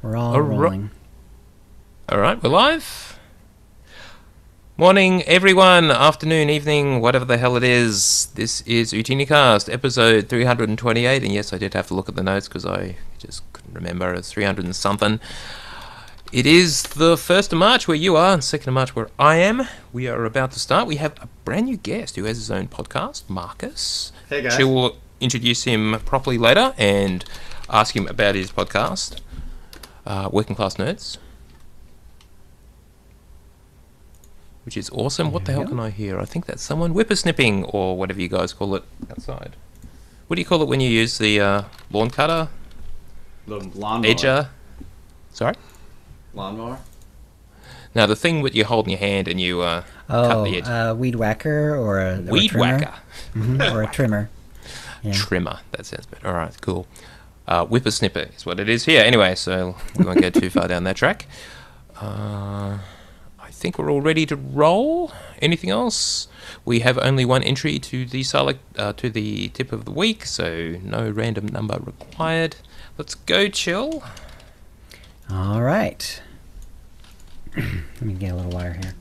We're all rolling. All right, we're live. Morning, everyone. Afternoon, evening, whatever the hell it is. This is OotiniCast, episode 328. And yes, I did have to look at the notes because I just couldn't remember. It's 300 and something. It is the 1st of March where you are and 2nd of March where I am. We are about to start. We have a brand new guest who has his own podcast, Marcus. Hey, guys. She will introduce him properly later and ask him about his podcast, Working Class Nerds. Which is awesome. What the hell can I hear? I think that's someone whippersnipping or whatever you guys call it outside. What do you call it when you use the lawn cutter? The lawnmower. Edger? Sorry? Lawnmower? Now, the thing that you hold in your hand and you cut the edge. Weed whacker or a Weed trimmer. whacker. Or a trimmer. Yeah. Trimmer. That sounds better. All right, cool. Whippersnipper is what it is here. Anyway, so we won't go too far down that track. I think we're all ready to roll. Anything else? We have only one entry to the to the tip of the week, so no random number required. Let's go, Chill. All right. Let me get a little water here.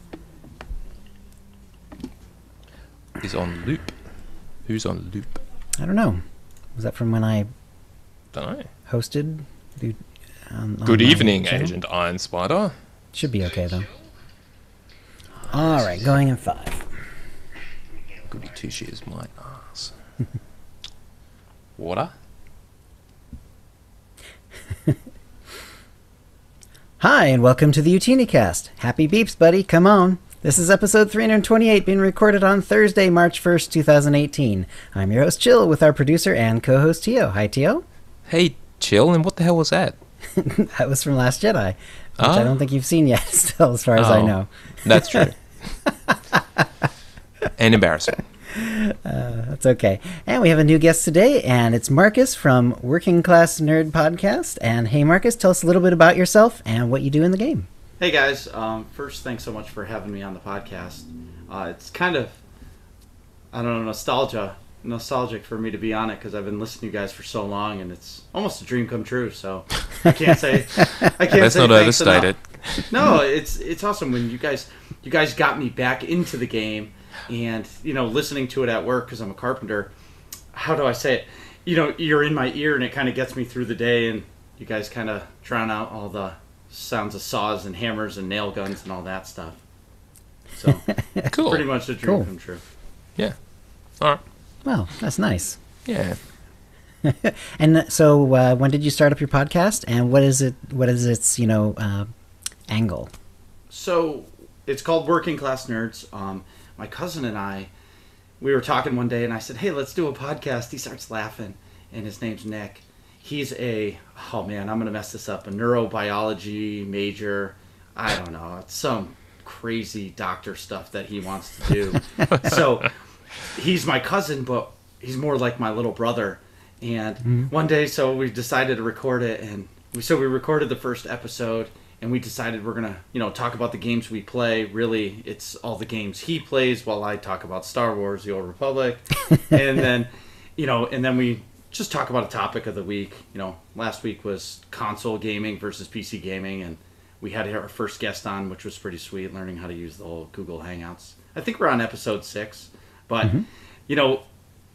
Is on loop. Who's on loop? I don't know. Was that from when I Don't know. hosted? Good evening, channel? Agent Iron Spider. Should be okay, though. All right, going in 5. Goody two shoes, my ass. Water? Hi, and welcome to the OotiniCast. Happy beeps, buddy. Come on. This is episode 328, being recorded on Thursday, March 1st, 2018. I'm your host, Chill, with our producer and co-host, Tio. Hi, Tio. Hey, Chill, and what the hell was that? That was from Last Jedi, which I don't think you've seen yet, still, as far as I know. That's true. And embarrassing. That's okay. And we have a new guest today, and it's Marcus from Working Class Nerd Podcast. And hey, Marcus, tell us a little bit about yourself and what you do in the game. Hey, guys. First, thanks so much for having me on the podcast. It's kind of, I don't know, nostalgic for me to be on it because I've been listening to you guys for so long, and it's almost a dream come true. So I can't say, Let's not overstate it. No, it's awesome when you guys got me back into the game. And, listening to it at work, because I'm a carpenter, how do I say it? You're in my ear, and it kind of gets me through the day, and you guys kind of drown out all the sounds of saws and hammers and nail guns and all that stuff. So, Cool. pretty much a dream come true. Yeah. All right. Well, that's nice. Yeah. And so when did you start up your podcast, and what is its, angle? So, it's called Working Class Nerds. My cousin and I, we were talking one day, and I said, hey, let's do a podcast. He starts laughing, and his name's Nick. He's I'm going to mess this up, a neurobiology major. I don't know. It's some crazy doctor stuff that he wants to do. So he's my cousin, but he's more like my little brother. And one day, so we decided to record it, and we recorded the first episode. And we decided we're going to, talk about the games we play. Really, it's all the games he plays while I talk about Star Wars, The Old Republic. And then, we just talk about a topic of the week. Last week was console gaming versus PC gaming. And we had our first guest on, which was pretty sweet, learning how to use the whole Google Hangouts. I think we're on episode 6. But,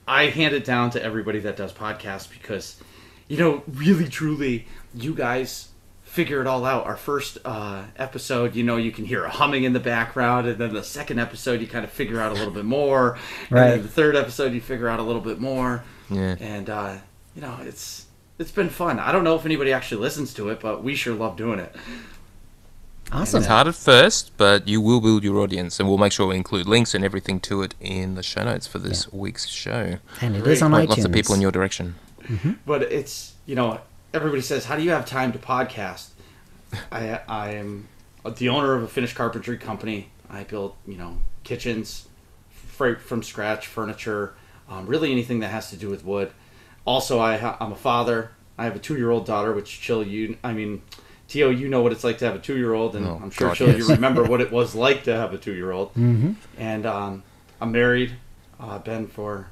I hand it down to everybody that does podcasts because, really, truly, you guys figure it all out. Our first episode, you can hear a humming in the background, and then the second episode you kind of figure out a little bit more, Right. And then the third episode you figure out a little bit more. Yeah. And it's been fun. I don't know if anybody actually listens to it, but we sure love doing it. Awesome. It's hard at first, but you will build your audience, and we'll make sure we include links and everything to it in the show notes for this week's show. And it is on Point iTunes. lots of people in your direction. But it's, everybody says, how do you have time to podcast? I am the owner of a finished carpentry company. I build, kitchens from scratch, furniture, really anything that has to do with wood. Also, I'm a father. I have a 2-year-old daughter, which Tio, you know what it's like to have a 2-year-old, and I'm sure, Chill, you remember what it was like to have a 2-year-old. Mm-hmm. And I'm married. I've been for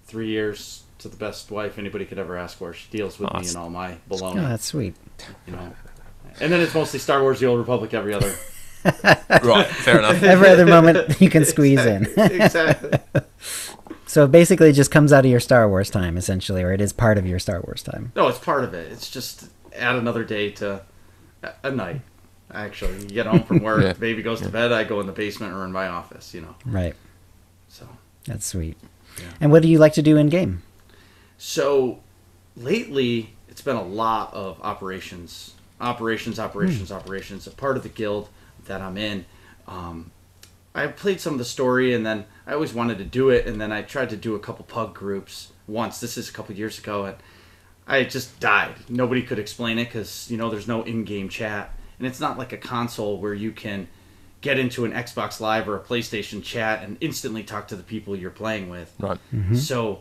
3 years to the best wife anybody could ever ask for. She deals with me and all my baloney. Oh, that's sweet. And then it's mostly Star Wars: The Old Republic every other. Right, fair enough. Every other moment you can squeeze in. Exactly. So basically it just comes out of your Star Wars time, essentially, or it is part of your Star Wars time. No, it's part of it. It's just add another day to a night. Actually, you get home from work, Yeah. baby goes to bed, I go in the basement or in my office, Right. So, That's sweet. Yeah. And what do you like to do in game? so lately it's been a lot of operations. A part of the guild that I'm in. I played some of the story, and then I always wanted to do it, and then I tried to do a couple pug groups once. This is a couple years ago, and I just died. Nobody could explain it because, there's no in-game chat. And it's not like a console where you can get into an Xbox Live or a PlayStation chat and instantly talk to the people you're playing with. Right. So,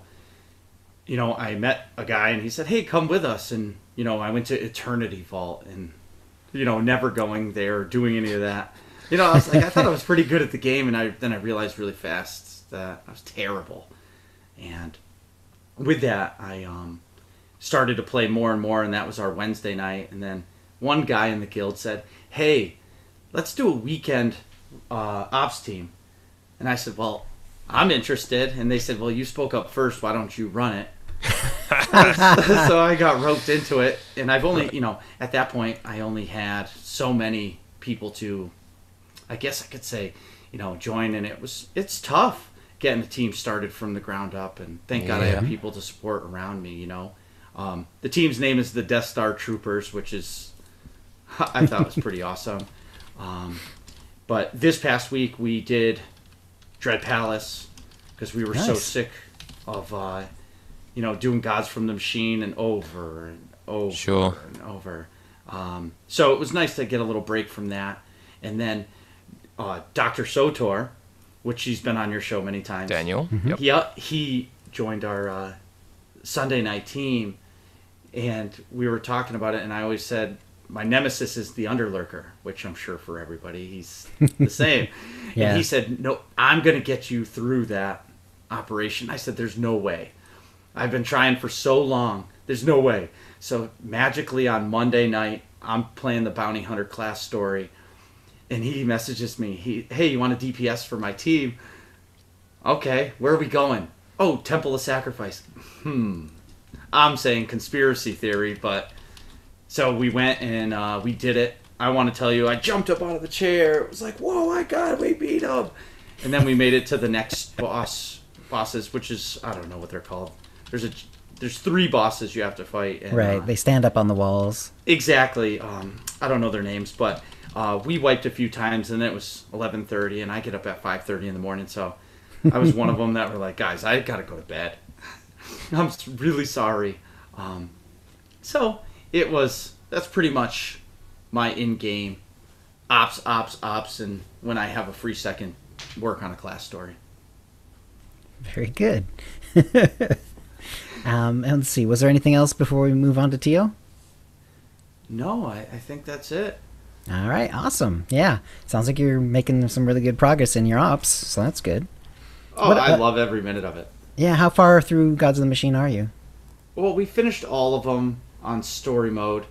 I met a guy, and he said, hey, come with us. And, I went to Eternity Vault, and, never going there or doing any of that. I was like, I thought I was pretty good at the game, and then I realized really fast that I was terrible. And with that, I started to play more and more, and that was our Wednesday night. And then one guy in the guild said, hey, let's do a weekend ops team. And I said, well, I'm interested. And they said, well, you spoke up first. Why don't you run it? So I got roped into it. And I've only, at that point, I only had so many people to, I guess I could say, join. And it's tough getting a team started from the ground up. And thank God I have people to support around me, The team's name is the Death Star Troopers, which is, I thought was pretty awesome. But this past week we did Dread Palace because we were so sick of, doing Gods from the Machine and over and over and over. So it was nice to get a little break from that. And then Dr. Sotor, which she's been on your show many times. Daniel. Yep. He joined our Sunday night team, and we were talking about it, and I always said, my nemesis is the Underlurker, which I'm sure for everybody, he's the same. Yeah. And he said, no, I'm going to get you through that operation. I said, there's no way. I've been trying for so long. There's no way. So magically on Monday night, I'm playing the Bounty Hunter class story, and he messages me, hey, you want a DPS for my team? Okay, where are we going? Oh, Temple of Sacrifice. I'm saying conspiracy theory, but... So we went and we did it. I want to tell you, I jumped up out of the chair. It was like, whoa, my God, we beat him. And then we made it to the next bosses, which is, I don't know what they're called. There's 3 bosses you have to fight. And, Right, they stand up on the walls. Exactly. I don't know their names, but we wiped a few times, and it was 11:30, and I get up at 5:30 in the morning, so I was one of them that were like, guys, I got to go to bed. I'm really sorry. So... that's pretty much my in-game ops, and when I have a free second, work on a class story. Very good. And let's see, was there anything else before we move on to Tio? No, I think that's it. All right, awesome. Yeah, sounds like you're making some really good progress in your ops, so that's good. Oh, I love every minute of it. Yeah, how far through Gods of the Machine are you? Well, we finished all of them on story mode.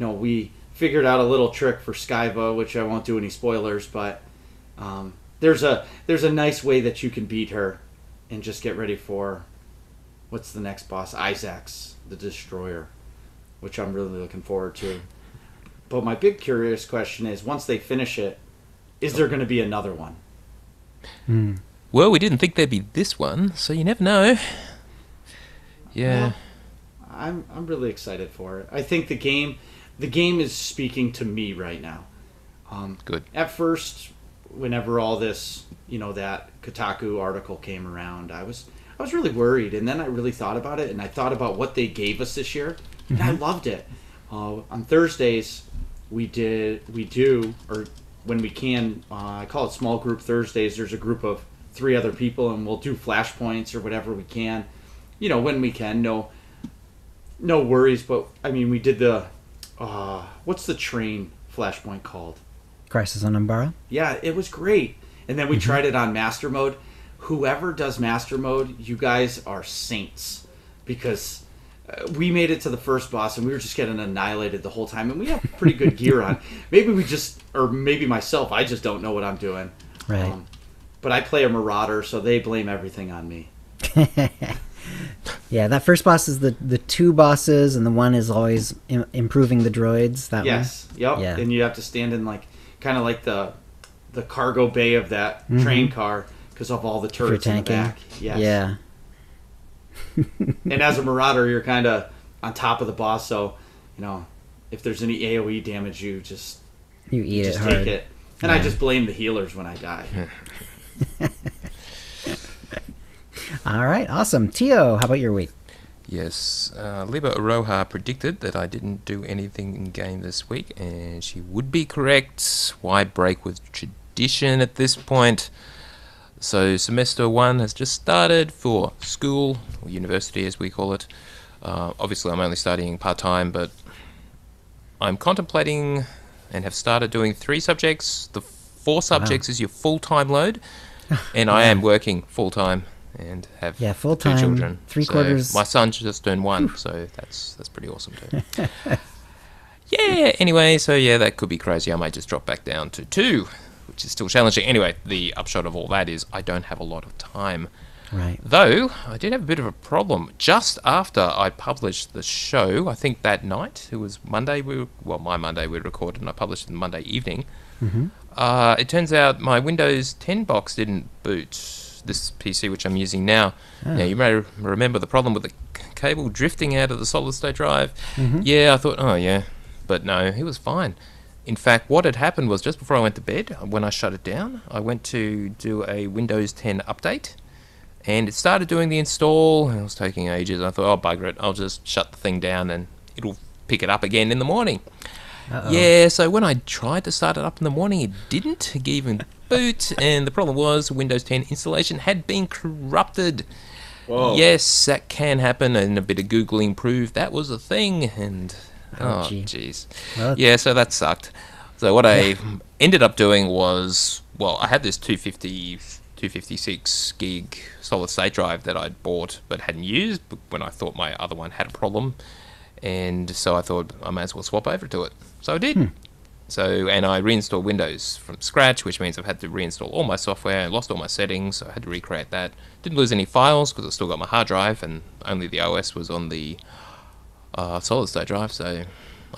We figured out a little trick for Skyva, which I won't do any spoilers, but there's a nice way that you can beat her and just get ready for what's the next boss? Isaac's the Destroyer, which I'm really looking forward to. But my big curious question is, once they finish it, is there going to be another one? Well, we didn't think there'd be this one, so you never know. Yeah. Well, I'm really excited for it. I think the game is speaking to me right now. Good. At first, whenever all this, that Kotaku article came around, I was really worried, and then I really thought about it, and I thought about what they gave us this year, and I loved it. On Thursdays, when we can, I call it Small Group Thursdays. There's a group of 3 other people, and we'll do flashpoints or whatever we can. When we can. No worries, but I mean, we did the what's the train flashpoint called? Crisis on Umbara? Yeah, it was great. And then we tried it on Master Mode. Whoever does Master Mode, you guys are saints, because we made it to the first boss and we were just getting annihilated the whole time, and we have pretty good gear on. Maybe maybe myself, I just don't know what I'm doing. Right. But I play a Marauder, so they blame everything on me. Yeah, that first boss is the two bosses, and the one is always improving the droids. That yes. one? Yep. Yeah. And you have to stand in kind of like the cargo bay of that train car because of all the turrets in the back. Yes. Yeah. And as a Marauder, you're kind of on top of the boss, so if there's any AoE damage, you eat it hard. Take it. And I just blame the healers when I die. All right, awesome. Tio, how about your week? Yes, Liba Aroha predicted that I didn't do anything in game this week, and she would be correct. Why break with tradition at this point? So semester 1 has just started for school, or university as we call it. Obviously I'm only studying part-time, but I'm contemplating and have started doing 3 subjects. The 4 subjects is your full-time load, and I am working full-time and have full-time, 2 children. 3/4. My son's just turned 1, so that's pretty awesome too. Yeah, anyway, so that could be crazy. I might just drop back down to 2, which is still challenging. Anyway, the upshot of all that is I don't have a lot of time. Right. Though, I did have a bit of a problem. Just after I published the show, I think that night, it was Monday, my Monday we recorded, and I published it Monday evening. It turns out my Windows 10 box didn't boot this PC, which I'm using now. Now, you may remember the problem with the cable drifting out of the solid-state drive. Yeah, I thought, but no, it was fine. In fact, what had happened was just before I went to bed, when I shut it down, I went to do a Windows 10 update, and it started doing the install, and it was taking ages. I thought, oh, bugger it, I'll just shut the thing down, and it'll pick it up again in the morning. Yeah, so when I tried to start it up in the morning, it didn't even boot, and the problem was Windows 10 installation had been corrupted. Whoa. Yes, that can happen, and a bit of Googling proved that was a thing, and jeez. Well, so that sucked. So what I ended up doing was, I had this 256 gig solid state drive that I'd bought but hadn't used when I thought my other one had a problem, and so I thought I may as well swap over to it. So I did. And I reinstalled Windows from scratch, which means I've had to reinstall all my software. I lost all my settings, so I had to recreate that. Didn't lose any files because I still got my hard drive, and only the OS was on the solid state drive. So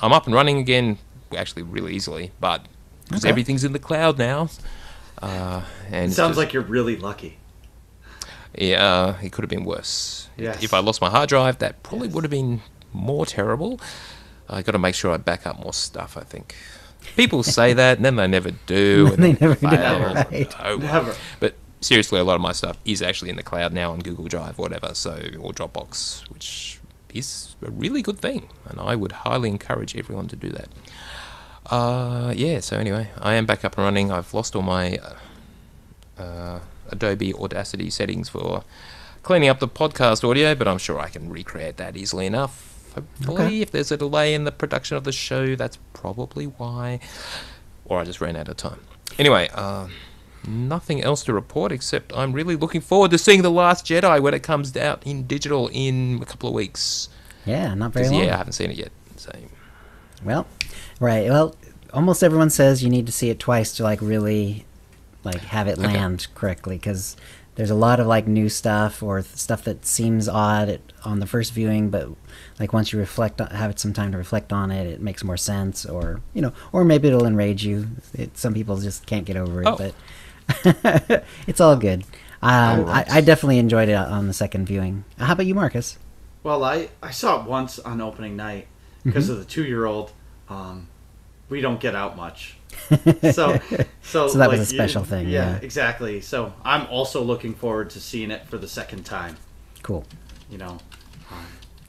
I'm up and running again, actually really easily, but because everything's in the cloud now. And it sounds like you're really lucky. Yeah, it could have been worse. Yes. If I lost my hard drive, that probably would have been more terrible. I got to make sure I back up more stuff, I think. People say that, and then they never do. And they never fail. do, right? Never. But seriously, a lot of my stuff is actually in the cloud now on Google Drive, or whatever, or Dropbox, which is a really good thing, and I would highly encourage everyone to do that. So anyway, I am back up and running. I've lost all my Adobe Audacity settings for cleaning up the podcast audio, but I'm sure I can recreate that easily enough. Hopefully, if there's a delay in the production of the show, that's probably why. Or I just ran out of time. Anyway, nothing else to report except I'm really looking forward to seeing The Last Jedi when it comes out in digital in a couple of weeks. Yeah, not very long. Yeah, I haven't seen it yet. So. Well, right. Well, almost everyone says you need to see it twice to really have it land correctly, because there's a lot of new stuff or stuff that seems odd on the first viewing, but once you have some time to reflect on it, it makes more sense, or or maybe it'll enrage you. Some people just can't get over it, but it's all good. I definitely enjoyed it on the second viewing. How about you, Marcus? Well, I saw it once on opening night because of the 2-year-old. We don't get out much. So that was a special thing. Yeah, exactly. So I'm also looking forward to seeing it for the second time. Cool.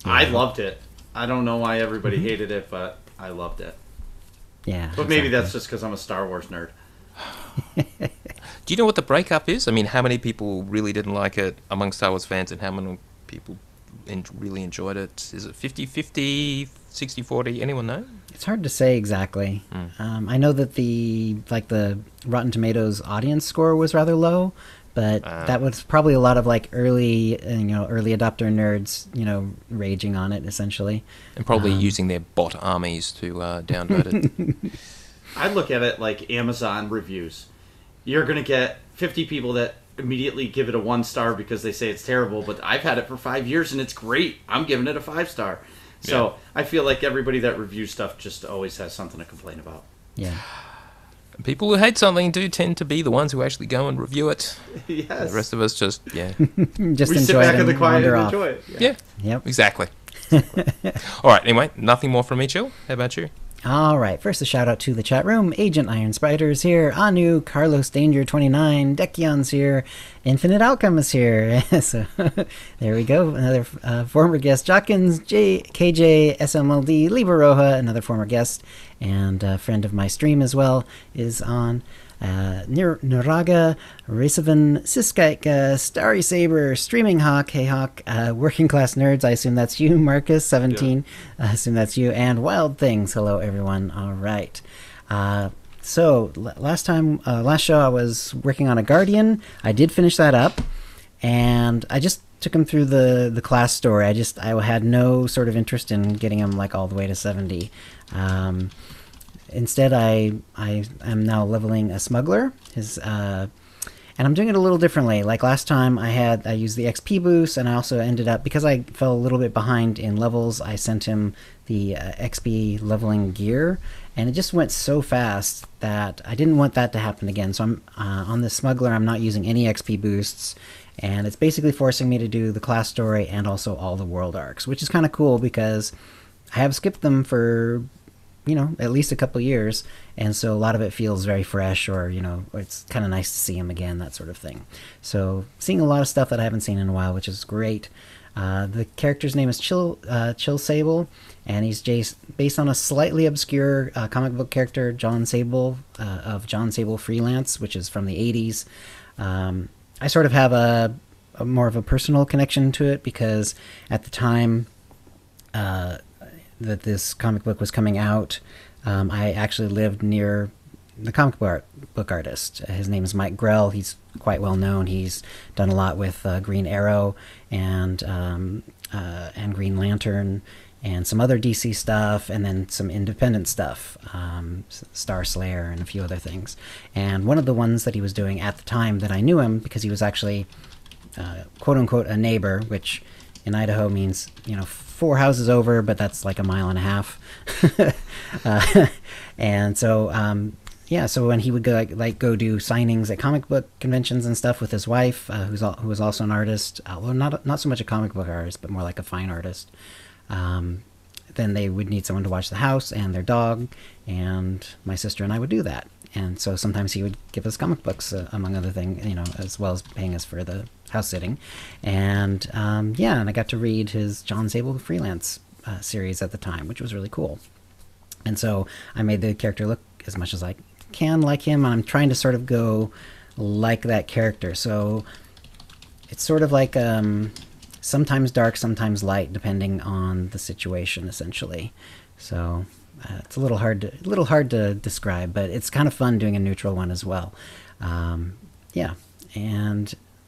I loved it. I don't know why everybody hated it, but I loved it. Yeah. But maybe that's just because I'm a Star Wars nerd. Do you know what the breakup is? I mean, how many people really didn't like it among Star Wars fans, and how many people really enjoyed it? Is it 50-50, 60-40? Anyone know? It's hard to say exactly. I know that the Rotten Tomatoes audience score was rather low, But that was probably a lot of like early adopter nerds, raging on it essentially, and probably using their bot armies to downvote it. I look at it like Amazon reviews. You're going to get 50 people that immediately give it a 1 star because they say it's terrible, but I've had it for 5 years and it's great. I'm giving it a 5 star. So yeah. I feel like everybody that reviews stuff just always has something to complain about. Yeah. People who hate something do tend to be the ones who actually go and review it. Yes. The rest of us just we sit back in the quiet and enjoy it. Yeah. Yep. Exactly. All right. Anyway, nothing more from me, Chill. How about you? All right. First, a shout out to the chat room. Agent Iron Spider's here. Anu, Carlos Danger 29, Dekion's here. Infinite Outcome is here. So there we go. Another former guest. Jockins, KJ, SMLD, Libra Roja, another former guest and a friend of my stream as well, is on. Nuraga, Racevan, Siskaika, Starry Saber, Streaming Hawk, Hey Hawk, Working Class Nerds, I assume that's you, Marcus, 17, I assume that's you, and Wild Things, hello everyone, alright. So, last show I was working on a Guardian, I did finish that up, and I just took him through the class story. I had no sort of interest in getting him like all the way to 70. Instead, I am now leveling a smuggler. And I'm doing it a little differently. Like last time, I used the XP boost, and I also ended up, because I fell a little bit behind in levels, I sent him the XP leveling gear, and it just went so fast that I didn't want that to happen again. So I'm on the smuggler, I'm not using any XP boosts, and it's basically forcing me to do the class story and also all the world arcs, which is kind of cool because I have skipped them for at least a couple years, and so a lot of it feels very fresh, or it's kind of nice to see him again, that sort of thing. So seeing a lot of stuff that I haven't seen in a while, which is great. The character's name is Chill Sable, and he's based on a slightly obscure comic book character, John Sable, of John Sable Freelance, which is from the 80s. I sort of have a more of a personal connection to it because at the time that this comic book was coming out, I actually lived near the comic book artist. His name is Mike Grell. He's quite well known. He's done a lot with Green Arrow and Green Lantern and some other DC stuff, and then some independent stuff, Star Slayer and a few other things. And one of the ones that he was doing at the time that I knew him, because he was actually quote-unquote a neighbor, which in Idaho means 4 houses over, but that's like a mile and a half. And so so when he would go do signings at comic book conventions and stuff with his wife, who was also an artist, well, not so much a comic book artist, but more like a fine artist, then they would need someone to watch the house and their dog, and my sister and I would do that. And so sometimes he would give us comic books, among other things, as well as paying us for the house sitting. And and I got to read his John Sable Freelance series at the time, which was really cool. And so I made the character look as much as I can like him, and I'm trying to sort of go like that character. So it's sort of like sometimes dark, sometimes light, depending on the situation, essentially. So it's a little hard to describe, but it's kind of fun doing a neutral one as well. And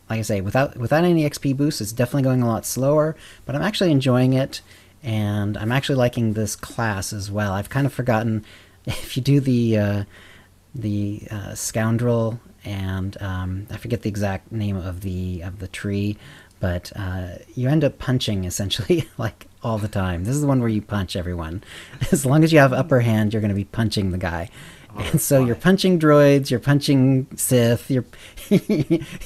like I say, without any XP boosts, it's definitely going a lot slower, but I'm actually enjoying it, and I'm actually liking this class as well. I've kind of forgotten, if you do the scoundrel, and I forget the exact name of the tree, but you end up punching essentially like all the time. This is the one where you punch everyone. As long as you have upper hand, you're going to be punching the guy. And so you're punching droids, you're punching Sith, you're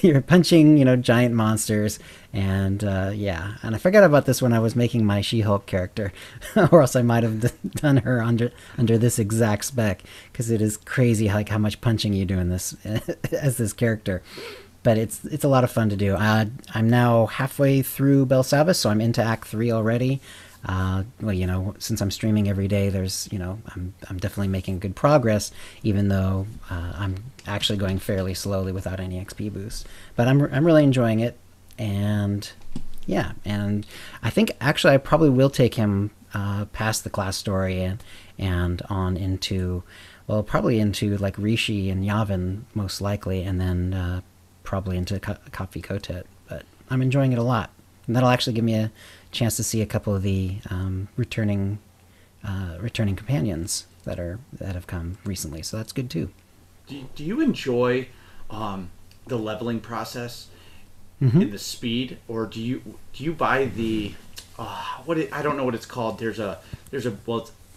you're punching, giant monsters, and and I forgot about this when I was making my She-Hulk character, or else I might have done her under this exact spec, because it is crazy how much punching you do in this as this character. But it's a lot of fun to do. I'm now halfway through Belsavis, so I'm into Act 3 already. Since I'm streaming every day, there's, I'm definitely making good progress, even though I'm actually going fairly slowly without any XP boost. But I'm really enjoying it, and and I think actually I probably will take him past the class story and on into, probably into like Rishi and Yavin most likely, and then probably into Coffee Kotet, but I'm enjoying it a lot. And that'll actually give me a chance to see a couple of the returning companions that have come recently. So that's good too. Do you enjoy the leveling process in the speed, or do you buy the I don't know what it's called. There's a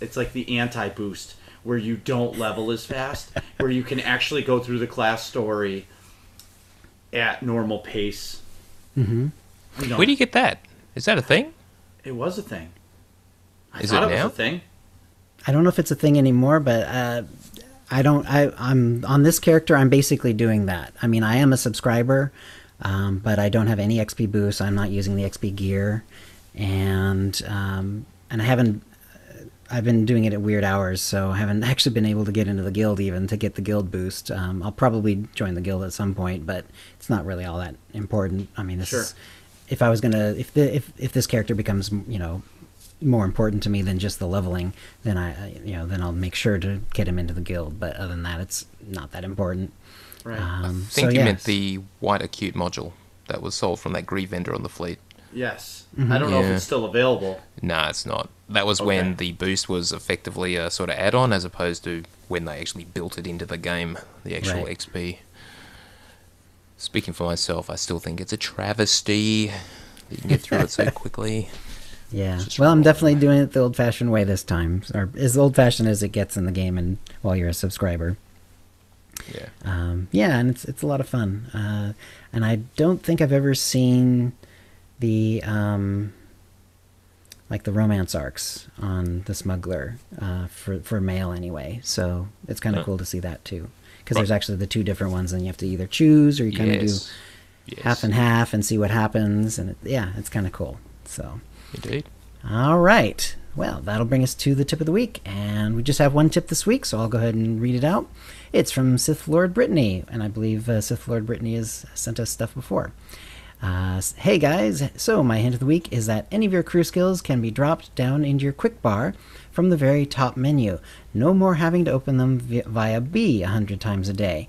it's like the anti-boost where you don't level as fast, where you can actually go through the class story at normal pace. Mm-hmm. Where do you get that? Is that a thing? It was a thing. I Is thought it it now? was a thing. I don't know if it's a thing anymore, but I'm on this character. I'm basically doing that. I mean, I am a subscriber, but I don't have any XP boosts. I'm not using the XP gear, and I haven't. I've been doing it at weird hours, so I haven't actually been able to get into the guild even to get the guild boost. I'll probably join the guild at some point, but it's not really all that important. I mean, this is, if I was gonna, if this character becomes, more important to me than just the leveling, then then I'll make sure to get him into the guild. But other than that, it's not that important. Right. I think you meant the white acute module that was sold from that Grieve vendor on the fleet. Yes. I don't know if it's still available. Nah, it's not. That was when the boost was effectively a sort of add-on, as opposed to when they actually built it into the game, the actual XP. Speaking for myself, I still think it's a travesty that you can get through it so quickly. Yeah. Well, I'm definitely doing it the old-fashioned way this time, or as old-fashioned as it gets in the game, and while you're a subscriber. Yeah. And it's a lot of fun. And I don't think I've ever seen the like the romance arcs on the smuggler for male anyway. So it's kind of cool to see that too, because there's actually the two different ones, and you have to either choose or you kind of do half and half and see what happens, and it's kind of cool. So indeed. All right. Well, that'll bring us to the tip of the week, and we just have one tip this week, so I'll go ahead and read it out. It's from Sith Lord Brittany, and I believe Sith Lord Brittany has sent us stuff before. Hey guys, so my hint of the week is that any of your crew skills can be dropped down into your quick bar from the very top menu. No more having to open them via B 100 times a day.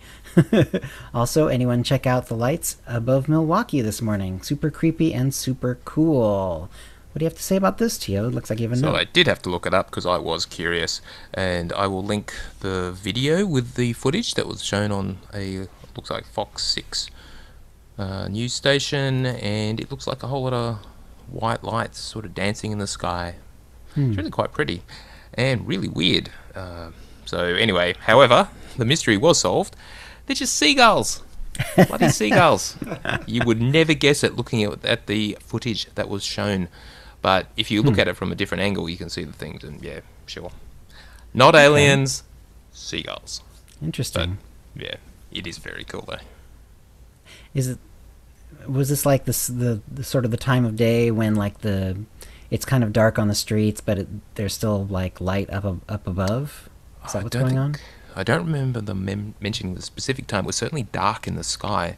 Also, anyone check out the lights above Milwaukee this morning. Super creepy and super cool. What do you have to say about this, Tio? It looks like you have a note. So I did have to look it up because I was curious, and I will link the video with the footage that was shown on looks like Fox 6 news station, and it looks like a whole lot of white lights sort of dancing in the sky. It's really quite pretty and really weird. So anyway, however, the mystery was solved. They're just seagulls. Bloody seagulls. You would never guess it looking at the footage that was shown. But if you look at it from a different angle, you can see the things, and yeah, sure. Not aliens, seagulls. Interesting. But yeah, it is very cool though. Was this like the sort of the time of day when like it's kind of dark on the streets, but there's still like light up above? Is that what's going on? I don't remember them mentioning the specific time. It was certainly dark in the sky.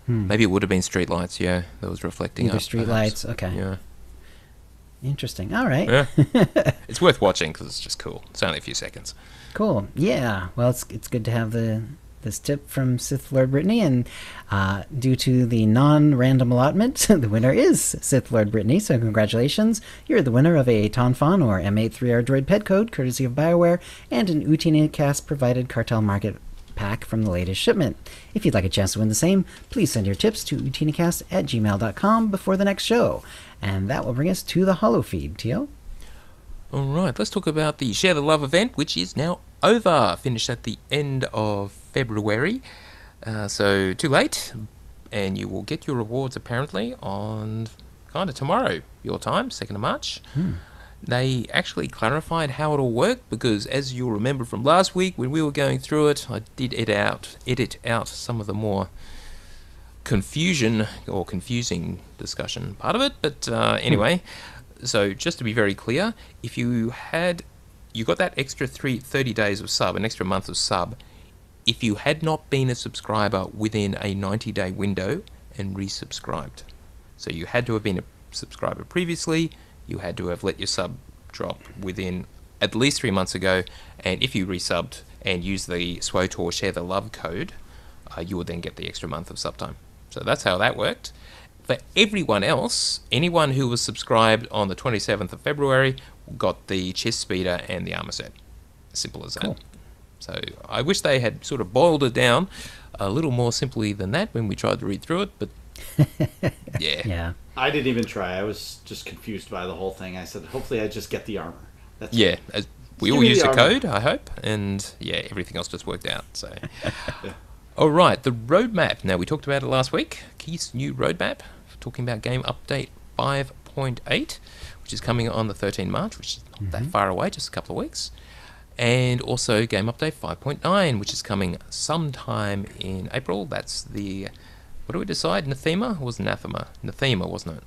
Maybe it would have been street lights, that was reflecting Either up. Street lights, okay. Yeah. Interesting. All right. Yeah. It's worth watching because it's just cool. It's only a few seconds. Cool. Yeah. Well, it's good to have this tip from Sith Lord Brittany, and due to the non-random allotment, the winner is Sith Lord Brittany, so congratulations. You're the winner of a Tonfon or M83R droid pet code, courtesy of BioWare, and an OotiniCast provided Cartel Market pack from the latest shipment. If you'd like a chance to win the same, please send your tips to OotiniCast@gmail.com before the next show. And that will bring us to the holo feed. Tio? All right, let's talk about the Share the Love event, which is now over. Finished at the end of February. So too late. And you will get your rewards apparently on kind of tomorrow, your time, 2nd of March. They actually clarified how it'll work because, as you'll remember from last week when we were going through it, I did edit out some of the more confusing discussion part of it. But anyway, so just to be very clear, if you got that extra 30 days of sub, an extra month of sub, if you had not been a subscriber within a 90-day window and resubscribed. So you had to have been a subscriber previously, you had to have let your sub drop within at least 3 months ago, and if you resubbed and used the SWOTOR Share the Love code, you would then get the extra month of sub time. So that's how that worked. For everyone else, anyone who was subscribed on the 27th of February got the chest speeder and the armor set. Simple as that. Cool. So I wish they had sort of boiled it down a little more simply than that when we tried to read through it, but yeah. Yeah. I didn't even try. I was just confused by the whole thing. I said, hopefully I just get the armor. That's Yeah, we Give all me used the the armor. code, I hope, and yeah, everything else just worked out. So, Yeah. all right, the roadmap. Now we talked about it last week. Keith's new roadmap, talking about game update 5.8, which is coming on the 13th March, which is not that far away, just a couple of weeks. And also game update 5.9, which is coming sometime in April. That's the, what do we decide? Nathema? Or was it Nathema? Nathema, wasn't it?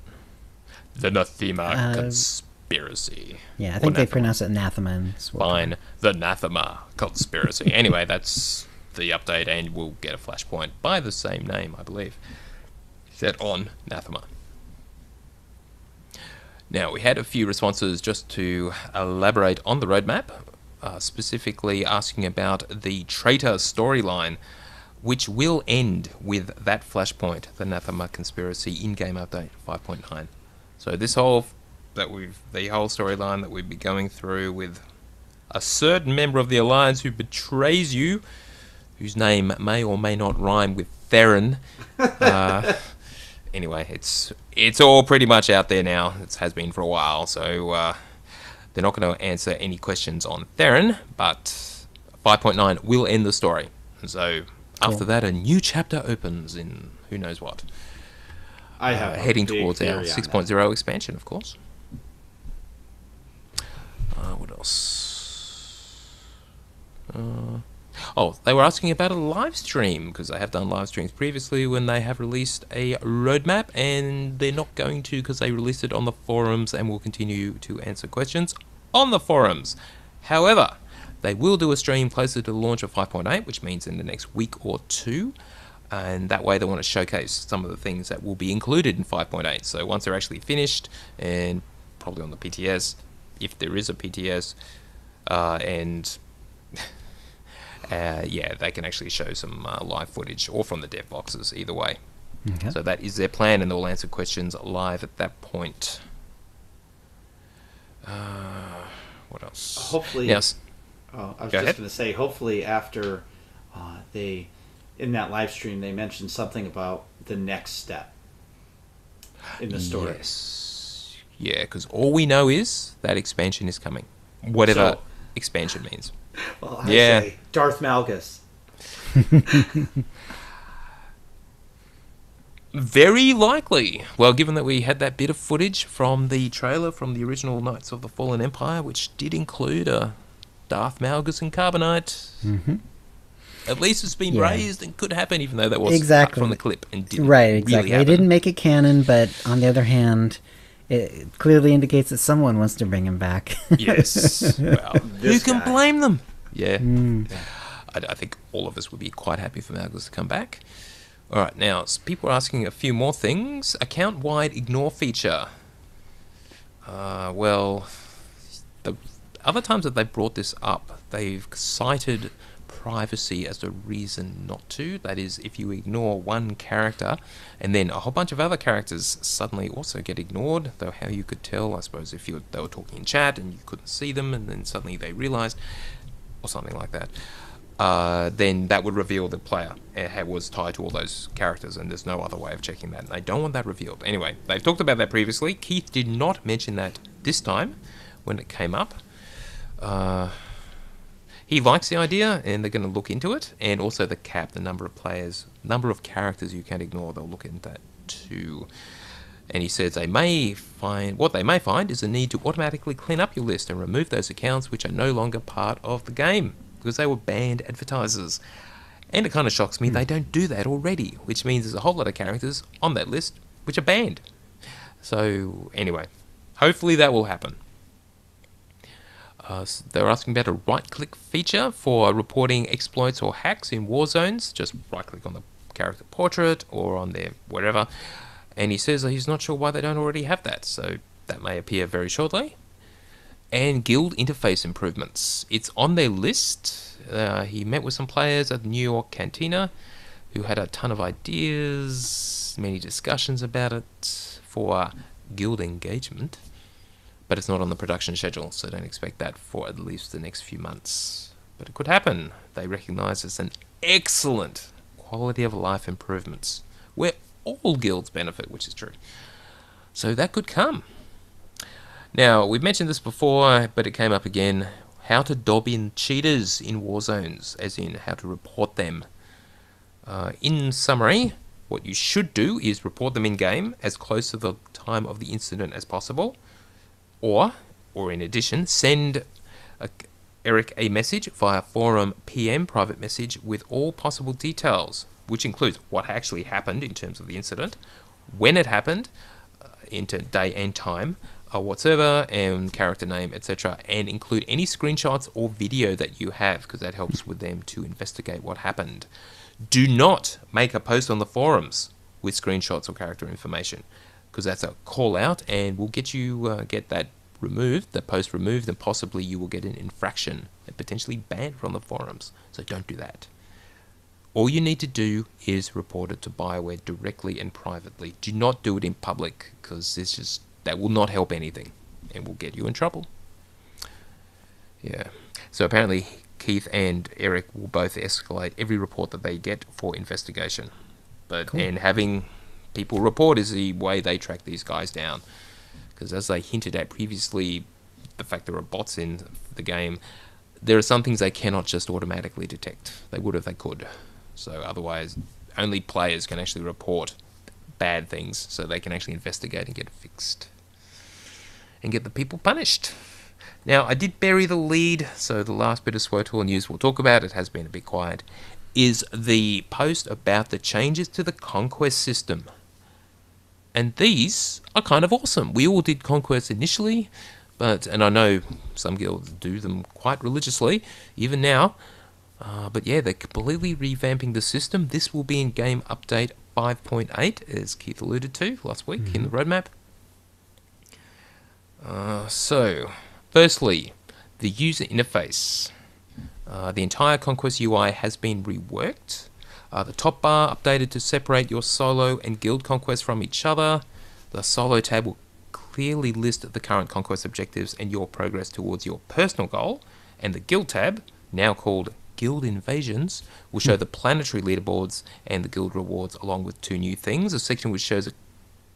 The Nathema Conspiracy. Yeah, I Or think they Nathema. pronounce it anathema. And Fine. The Nathema Conspiracy. Anyway, that's the update, and we'll get a flashpoint by the same name, I believe, set on Nathema. Now, we had a few responses just to elaborate on the roadmap, specifically asking about the traitor storyline, which will end with that flashpoint, the Nathema Conspiracy in-game update 5.9. So this whole the whole storyline that we'd be going through with a certain member of the Alliance who betrays you, whose name may or may not rhyme with Theron. Anyway, it's all pretty much out there now. It has been for a while, so they're not going to answer any questions on Theron, but 5.9 will end the story. So after that, a new chapter opens in who knows what. I have a heading big towards our theory on 6.0 expansion, of course. What else? They were asking about a live stream, because they have done live streams previously when they have released a roadmap, and they're not going to because they released it on the forums and will continue to answer questions on the forums. However, they will do a stream closer to the launch of 5.8, which means in the next week or two, and that way they want to showcase some of the things that will be included in 5.8. So once they're actually finished, and probably on the PTS, if there is a PTS, and they can actually show some live footage, or from the dev boxes, either way. Okay. So that is their plan, and they'll answer questions live at that point. What else? Hopefully, Now, I was Go just ahead. going to say, hopefully after they, in that live stream, they mentioned something about the next step in the story. yes. Yeah, because all we know is that expansion is coming. Whatever So- expansion means. Well, I Yeah. say Darth Malgus. Very likely. Well, given that we had that bit of footage from the trailer from the original Knights of the Fallen Empire, which did include Darth Malgus and Carbonite, at least it's been Yeah. raised and could happen, even though that was Exactly. cut from the clip and didn't Right, really exactly. They happen. didn't make it canon, but on the other hand, it clearly indicates that someone wants to bring him back. Yes. Well, who This can guy. blame them? Yeah. Mm. I think all of us would be quite happy for Malgus to come back. All right, now, people are asking a few more things. Account-wide ignore feature. Well, the other times that they've brought this up, they've cited privacy as a reason not to. That is, if you ignore one character, and then a whole bunch of other characters suddenly also get ignored, though how you could tell, I suppose, if they were talking in chat and you couldn't see them, and then suddenly they realised, or something like that, then that would reveal the player was tied to all those characters, and there's no other way of checking that, and they don't want that revealed. Anyway, they've talked about that previously. Keith did not mention that this time when it came up. He likes the idea, and they're going to look into it, and also the cap, the number of players, number of characters you can ignore, they'll look into that too. And he says what they may find is a need to automatically clean up your list and remove those accounts which are no longer part of the game, because they were banned advertisers. And it kind of shocks me they don't do that already, which means there's a whole lot of characters on that list which are banned. So anyway, hopefully that will happen. They're asking about a right-click feature for reporting exploits or hacks in war zones. Just right-click on the character portrait or on their wherever. And he says that he's not sure why they don't already have that, so that may appear very shortly. And guild interface improvements. It's on their list. He met with some players at the New York Cantina who had a ton of ideas, many discussions about it for guild engagement, but it's not on the production schedule, so don't expect that for at least the next few months. But it could happen. They recognise it's an excellent quality of life improvements where all guilds benefit, which is true. So that could come. Now, we've mentioned this before, but it came up again. How to dob in cheaters in war zones, as in how to report them. In summary, what you should do is report them in-game as close to the time of the incident as possible. Or in addition, send Eric a message via forum PM private message with all possible details, which includes what actually happened in terms of the incident, when it happened, into day and time, whatsoever, and character name, etc., and include any screenshots or video that you have, because that helps with them to investigate what happened. Do not make a post on the forums with screenshots or character information, because that's a call out and will get you get that removed, the post removed, and possibly you will get an infraction and potentially banned from the forums. So don't do that. All you need to do is report it to BioWare directly and privately. Do not do it in public, because that will not help anything and will get you in trouble. Yeah. So apparently Keith and Eric will both escalate every report that they get for investigation. And having people report is the way they track these guys down. Because as they hinted at previously, the fact there are bots in the game, there are some things they cannot just automatically detect. They would if they could. So otherwise, only players can actually report bad things, so they can actually investigate and get it fixed. And get the people punished. Now, I did bury the lead, so the last bit of SWTOR news we'll talk about, it has been a bit quiet, is the post about the changes to the Conquest system. And these are kind of awesome. We all did Conquest initially, and I know some guilds do them quite religiously, even now. But yeah, they're completely revamping the system. This will be in Game Update 5.8, as Keith alluded to last week in the roadmap. So, firstly, the user interface. The entire Conquest UI has been reworked. The top bar updated to separate your solo and guild conquest from each other. The solo tab will clearly list the current conquest objectives and your progress towards your personal goal. And the guild tab, now called Guild Invasions, will show the planetary leaderboards and the guild rewards, along with two new things. A section which shows a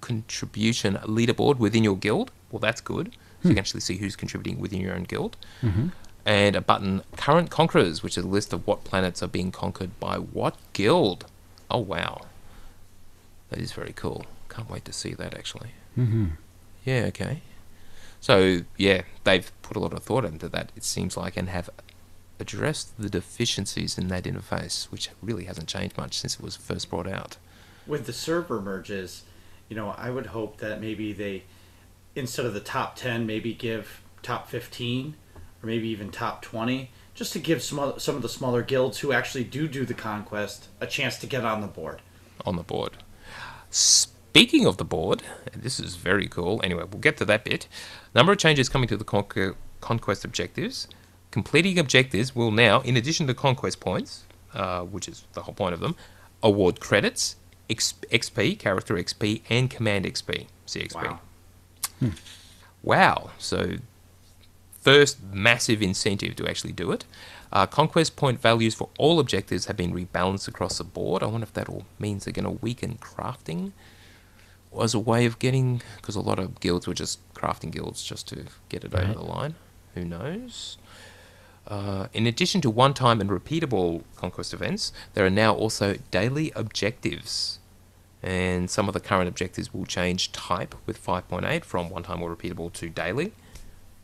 contribution leaderboard within your guild. Well, that's good. So you can actually see who's contributing within your own guild. And a button, Current Conquerors, which is a list of what planets are being conquered by what guild. Oh, wow. That is very cool. Can't wait to see that, actually. Yeah, okay. So, yeah, they've put a lot of thought into that, it seems like, and have addressed the deficiencies in that interface, which really hasn't changed much since it was first brought out. With the server merges, I would hope that maybe they, instead of the top 10, maybe give top 15 or maybe even top 20, just to give some of the smaller guilds who actually do the conquest a chance to get on the board. On the board. Speaking of the board, and this is very cool. Anyway, we'll get to that bit. Number of changes coming to the conquest objectives. Completing objectives will now, in addition to conquest points, which is the whole point of them, award credits, XP, character XP, and command XP, CXP. Wow. Wow. So, first massive incentive to actually do it. Conquest point values for all objectives have been rebalanced across the board. I wonder if that all means they're going to weaken crafting as a way of getting... Because a lot of guilds were just crafting guilds just to get it over the line. Who knows? In addition to one-time and repeatable conquest events, there are now also daily objectives. And some of the current objectives will change type with 5.8 from one-time or repeatable to daily.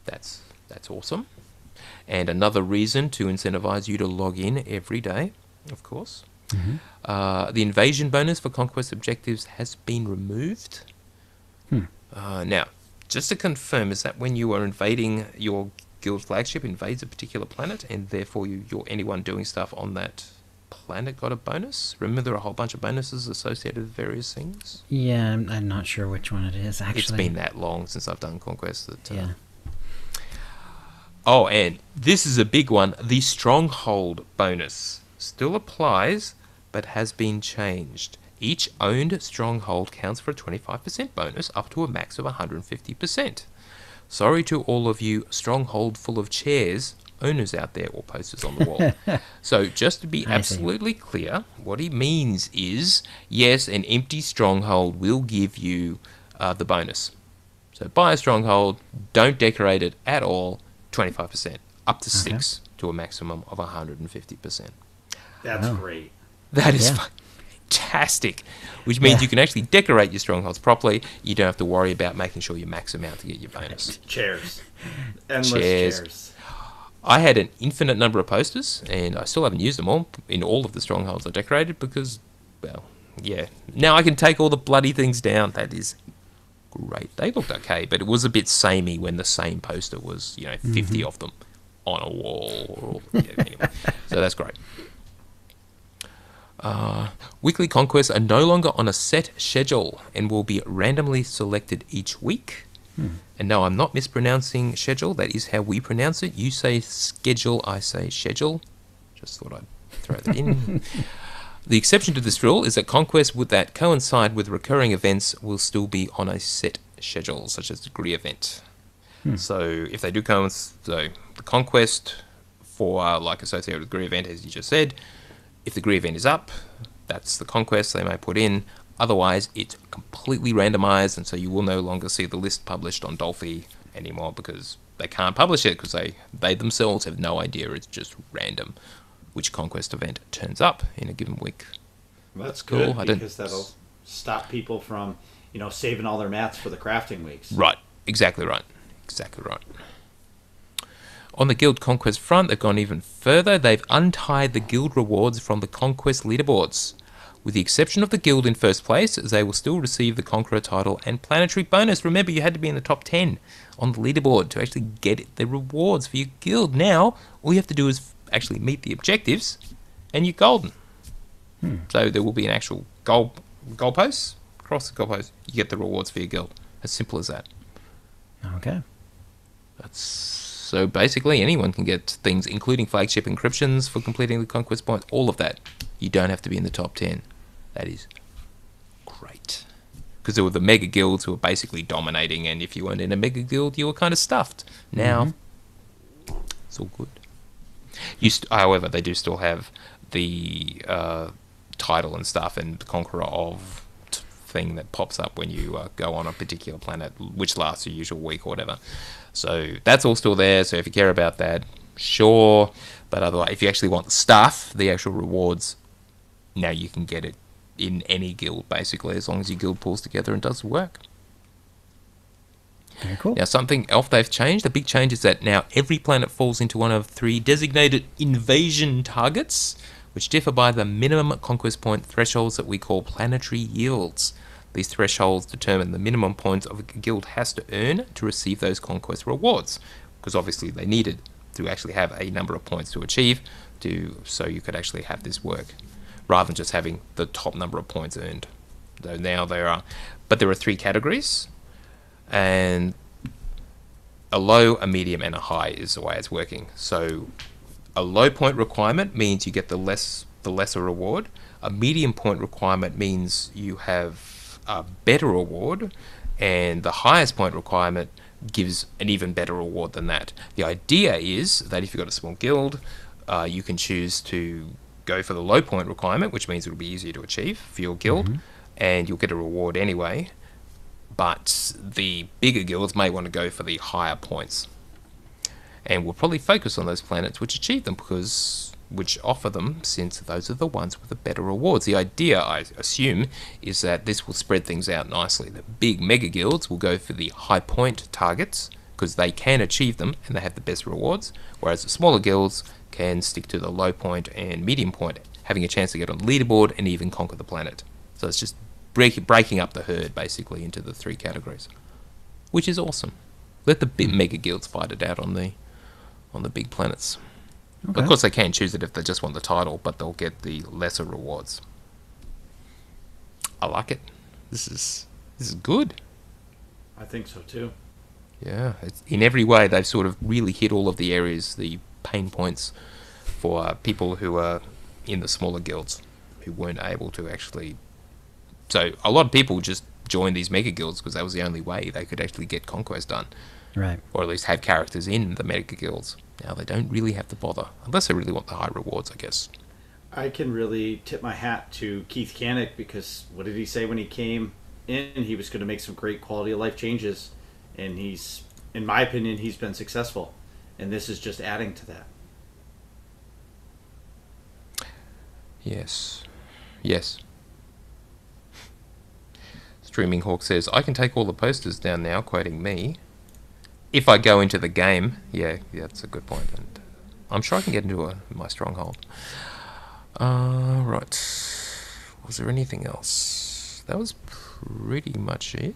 That's awesome. And another reason to incentivize you to log in every day, of course. The invasion bonus for conquest objectives has been removed. Now, just to confirm, is that when you are invading, your guild flagship invades a particular planet, and therefore anyone doing stuff on that planet got a bonus? Remember, there are a whole bunch of bonuses associated with various things? Yeah, I'm not sure which one it is, actually. It's been that long since I've done Conquest that... Oh, and this is a big one. The Stronghold bonus still applies, but has been changed. Each owned stronghold counts for a 25% bonus up to a max of 150%. Sorry to all of you stronghold full of chairs owners out there or posters on the wall. So just to be absolutely clear, what he means is, yes, an empty stronghold will give you the bonus. So buy a stronghold, don't decorate it at all, 25%, up to 6 to a maximum of 150%. That's great. That is fantastic, which means you can actually decorate your strongholds properly. You don't have to worry about making sure you max them out to get your bonus. Chairs. Endless chairs. I had an infinite number of posters, and I still haven't used them all in all of the strongholds I decorated because, well, yeah. Now I can take all the bloody things down. That is great. They looked okay, but it was a bit samey when the same poster was, 50 of them on a wall. Anyway, so that's great. Weekly conquests are no longer on a set schedule and will be randomly selected each week. And no, I'm not mispronouncing schedule. That is how we pronounce it. You say schedule, I say schedule. Just thought I'd throw that in. The exception to this rule is that conquests that coincide with recurring events will still be on a set schedule, such as the degree event. So if they do the conquest for associated with the degree event, as you just said, if the degree event is up, that's the conquest they may put in. Otherwise, it's completely randomized, and so you will no longer see the list published on Dolphy anymore because they can't publish it because they themselves have no idea. It's just random which conquest event turns up in a given week. Well, that's good because that'll stop people from, saving all their mats for the crafting weeks. Right. Exactly right. On the guild conquest front, they've gone even further. They've untied the guild rewards from the conquest leaderboards. With the exception of the guild in first place, they will still receive the Conqueror title and planetary bonus. Remember, you had to be in the top 10 on the leaderboard to actually get the rewards for your guild. Now, all you have to do is actually meet the objectives, and you're golden. So there will be an actual goalpost. Across the goalpost, you get the rewards for your guild. As simple as that. Okay. So basically, anyone can get things, including flagship encryptions for completing the conquest point. All of that. You don't have to be in the top 10. That is great. Because there were the mega guilds who were basically dominating, and if you weren't in a mega guild, you were kind of stuffed. Now, it's all good. However, they do still have the title and stuff and the Conqueror of thing that pops up when you go on a particular planet, which lasts a usual week or whatever. So that's all still there. So if you care about that, sure. But otherwise, if you actually want the stuff, the actual rewards, now you can get it in any guild, basically, as long as your guild pulls together and does the work. Very cool. Now, something else they've changed, the big change is that now every planet falls into one of 3 designated invasion targets, which differ by the minimum conquest point thresholds that we call planetary yields. These thresholds determine the minimum points of a guild has to earn to receive those conquest rewards, because obviously they needed to actually have a number of points to achieve so you could actually have this work, rather than just having the top number of points earned. So now there are 3 categories, and a low, a medium, and a high is the way it's working. So a low point requirement means you get the lesser reward. A medium point requirement means you have a better reward, and the highest point requirement gives an even better reward than that. The idea is that if you've got a small guild, you can choose to go for the low point requirement, which means it'll be easier to achieve for your guild, and you'll get a reward anyway. But the bigger guilds may want to go for the higher points, and we'll probably focus on those planets which achieve them, which offer them, since those are the ones with the better rewards. The idea, I assume, is that this will spread things out nicely. The big mega guilds will go for the high point targets because they can achieve them and they have the best rewards, whereas the smaller guilds can stick to the low point and medium point, having a chance to get on the leaderboard and even conquer the planet. So it's just breaking up the herd basically into the 3 categories, which is awesome. Let the big mega guilds fight it out on the big planets. Okay. Of course, they can choose it if they just want the title, but they'll get the lesser rewards. I like it. This is good. I think so too. Yeah, in every way they've sort of really hit all of the areas, the pain points for people who are in the smaller guilds. who weren't able to actually. So a lot of people just joined these mega guilds because that was the only way they could actually get conquest done. Right. Or at least have characters in the mega guilds. Now they don't really have to bother, unless they really want the high rewards, I guess. I can really tip my hat to Keith Canick, because what did he say when he came in? He was going to make some great quality of life changes, and he's, in my opinion, he's been successful, and this is just adding to that. Yes. Streaming Hawk says, I can take all the posters down now, quoting me. If I go into the game. Yeah, that's a good point. And I'm sure I can get into my stronghold. Right. Was there anything else? That was pretty much it.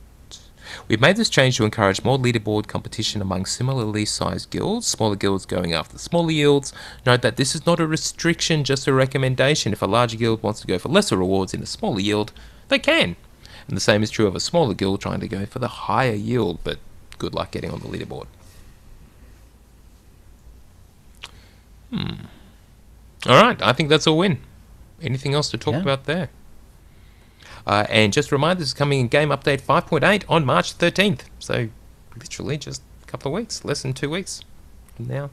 We've made this change to encourage more leaderboard competition among similarly sized guilds, smaller guilds going after the smaller yields. Note that this is not a restriction, just a recommendation. If a larger guild wants to go for lesser rewards in a smaller yield, they can. And the same is true of a smaller guild trying to go for the higher yield, but good luck getting on the leaderboard. Alright, I think that's a win. Anything else to talk about there? And just a reminder, this is coming in Game Update 5.8 on March 13th. So, literally just a couple of weeks, less than 2 weeks from now.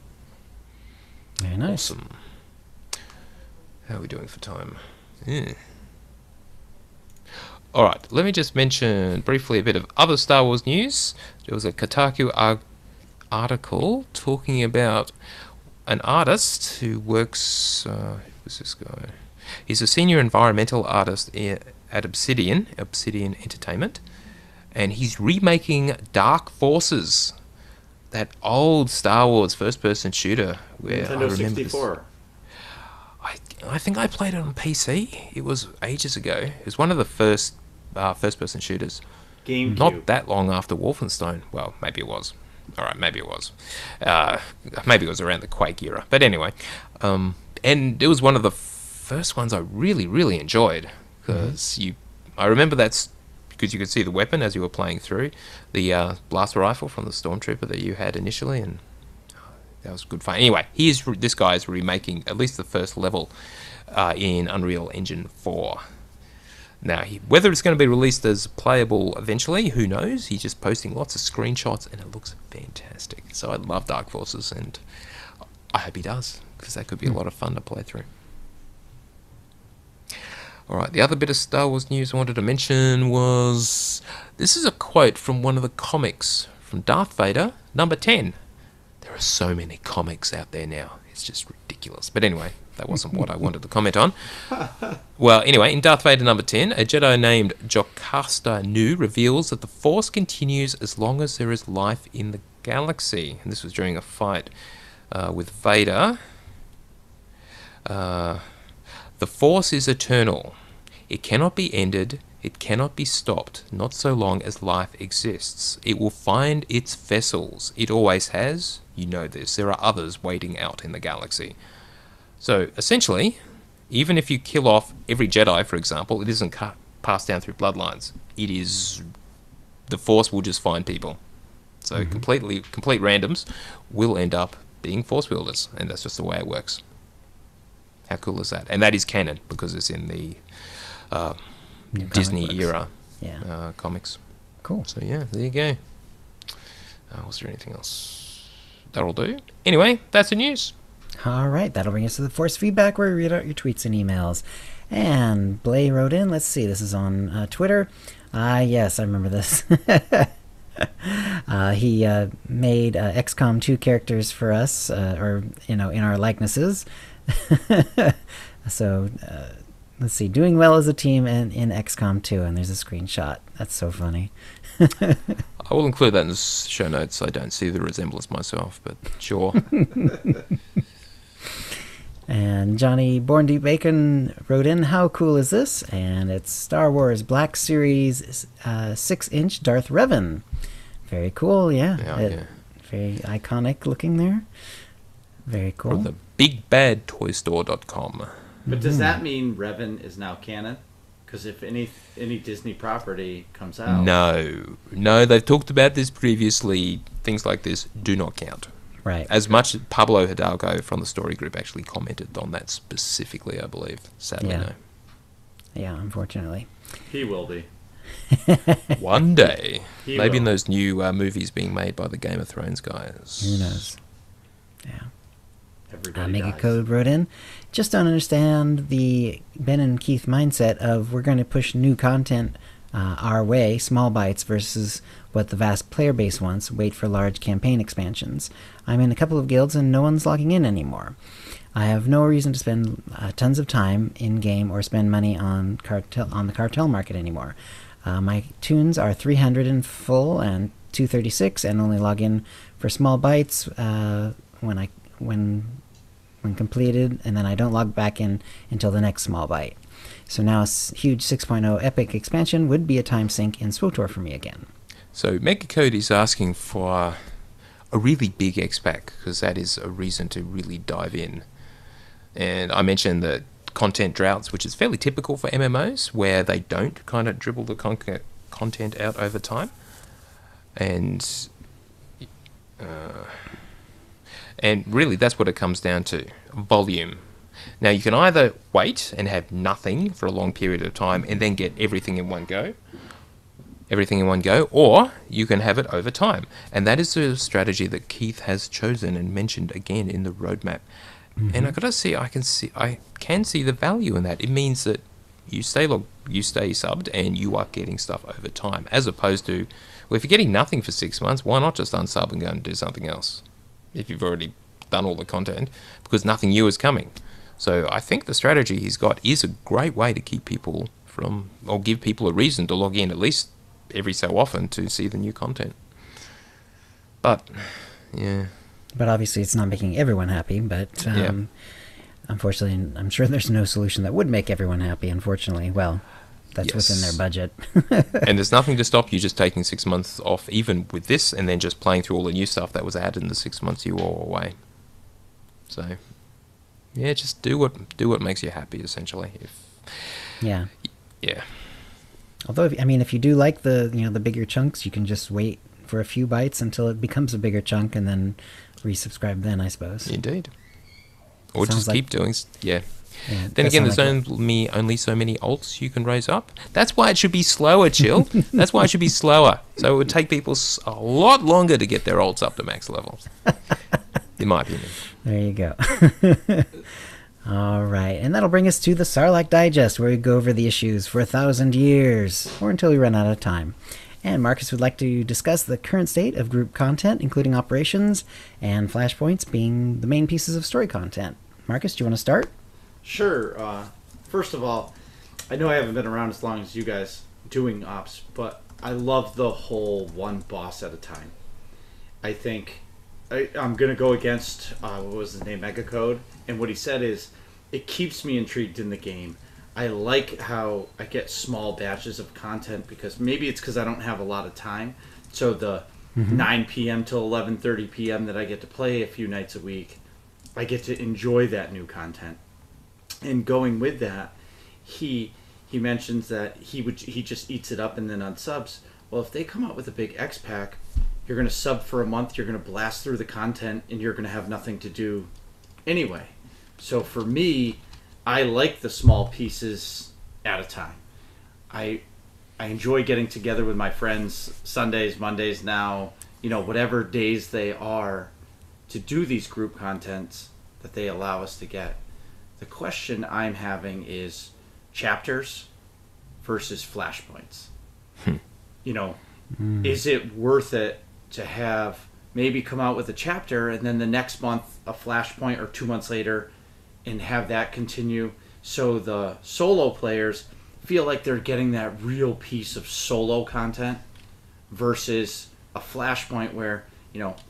Very nice. Awesome. How are we doing for time? Alright, let me just mention briefly a bit of other Star Wars news. There was a Kotaku article talking about an artist who works... who's this guy? He's a senior environmental artist at Obsidian Entertainment, and he's remaking Dark Forces, that old Star Wars first-person shooter. Where Nintendo 64. I think I played it on PC. It was ages ago. It was one of the first first-person shooters. GameCube. Not that long after Wolfenstein. Well, maybe it was. Alright, maybe it was. Maybe it was around the Quake era. But anyway, and it was one of the first ones I really, really enjoyed. Because I remember that's because you could see the weapon as you were playing through. The blaster rifle from the Stormtrooper that you had initially, and that was good fun. Anyway, this guy is remaking at least the first level in Unreal Engine 4. Now, whether it's going to be released as playable eventually, who knows? He's just posting lots of screenshots, and it looks fantastic. So I love Dark Forces, and I hope he does, because that could be a lot of fun to play through. Alright, the other bit of Star Wars news I wanted to mention was... This is a quote from one of the comics from Darth Vader, number 10. There are so many comics out there now. It's just ridiculous. But anyway, that wasn't what I wanted to comment on. Well, anyway, in Darth Vader number 10, a Jedi named Jocasta Nu reveals that the Force continues as long as there is life in the galaxy. And this was during a fight with Vader. The Force is eternal. It cannot be ended. It cannot be stopped, not so long as life exists. It will find its vessels. It always has. You know this. There are others waiting out in the galaxy. So, essentially, even if you kill off every Jedi, for example, it isn't passed down through bloodlines. It is... The Force will just find people. So, complete randoms will end up being Force wielders, and that's just the way it works. How cool is that? And that is canon, because it's in the Disney era comics. Cool. So yeah, there you go. Was there anything else? That'll do. Anyway, that's the news. All right, that'll bring us to the Force Feedback, where we read out your tweets and emails. And Blay wrote in, let's see, this is on Twitter. Yes, I remember this. He made XCOM 2 characters for us, in our likenesses. So, let's see, doing well as a team in XCOM 2, and there's a screenshot. That's so funny. I will include that in the show notes. I don't see the resemblance myself, but sure. And Johnny Born Deep Bacon wrote in, how cool is this? And it's Star Wars Black Series 6-inch Darth Revan. Very cool, yeah. Very iconic looking there. Very cool. From the bigbadtoystore.com. But does that mean Revan is now canon? Because if any Disney property comes out... No, they've talked about this previously. Things like this do not count. Right. As much as Pablo Hidalgo from the Story Group actually commented on that specifically, I believe. Sadly, no. Yeah, unfortunately. He will be. One day. He Maybe in will. those new movies being made by the Game of Thrones guys. Who knows? Yeah. Everybody Mega dies. Code wrote in, just don't understand the Ben and Keith mindset of we're going to push new content our way, small bites, versus what the vast player base wants, wait for large campaign expansions. I'm in a couple of guilds and no one's logging in anymore. I have no reason to spend tons of time in-game or spend money on the cartel market anymore. My tunes are 300 in full and 236, and only log in for small bites when completed, and then I don't log back in until the next small bite. So now a huge 6.0 epic expansion would be a time sink in SWTOR for me again. So Megacode is asking for a really big XPack, because that is a reason to really dive in. And I mentioned the content droughts, which is fairly typical for MMOs, where they don't kind of dribble the content out over time. And really, that's what it comes down to, volume. Now, you can either wait and have nothing for a long period of time and then get everything in one go, or you can have it over time. And that is the strategy that Keith has chosen and mentioned again in the roadmap. Mm-hmm. And I can see the value in that. It means that you stay subbed and you are getting stuff over time, as opposed to, well, if you're getting nothing for 6 months, why not just unsub and go and do something else if you've already done all the content, because nothing new is coming. So I think the strategy he's got is a great way to keep people or give people a reason to log in at least every so often to see the new content. But, yeah. But obviously it's not making everyone happy, but unfortunately, I'm sure there's no solution that would make everyone happy, unfortunately. Well, that's within their budget. And there's nothing to stop you just taking 6 months off, even with this, and then just playing through all the new stuff that was added in the 6 months you were away. So, yeah, just do what makes you happy, essentially. Yeah. Although, if you do like the bigger chunks, you can just wait for a few bites until it becomes a bigger chunk, and then resubscribe then, I suppose. Indeed. Or just keep doing. Yeah. Yeah, then again, there's only so many alts you can raise up. That's why it should be slower, Chill. That's why it should be slower. So it would take people a lot longer to get their alts up to max levels, in my opinion. There you go. All right, and that'll bring us to the Sarlacc Digest, where we go over the issues for 1,000 years, or until we run out of time. And Marcus would like to discuss the current state of group content, including operations, and flashpoints being the main pieces of story content. Marcus, do you want to start? Sure. First of all, I know I haven't been around as long as you guys doing ops, but I love the whole one boss at a time. I think I'm going to go against, what was his name, Megacode, and what he said is, it keeps me intrigued in the game. I like how I get small batches of content, because maybe it's because I don't have a lot of time. So the 9 p.m. till 11:30 p.m. that I get to play a few nights a week, I get to enjoy that new content. And going with that, he mentions that he just eats it up and then unsubs. Well, if they come out with a big X pack, you're going to sub for a month, you're going to blast through the content, and you're going to have nothing to do anyway. So for me, I like the small pieces at a time. I enjoy getting together with my friends Sundays, Mondays now, whatever days they are, to do these group contents that they allow us to get. The question I'm having is chapters versus flashpoints. Is it worth it to have maybe come out with a chapter and then the next month a flashpoint, or 2 months later, and have that continue, so the solo players feel like they're getting that real piece of solo content, versus a flashpoint where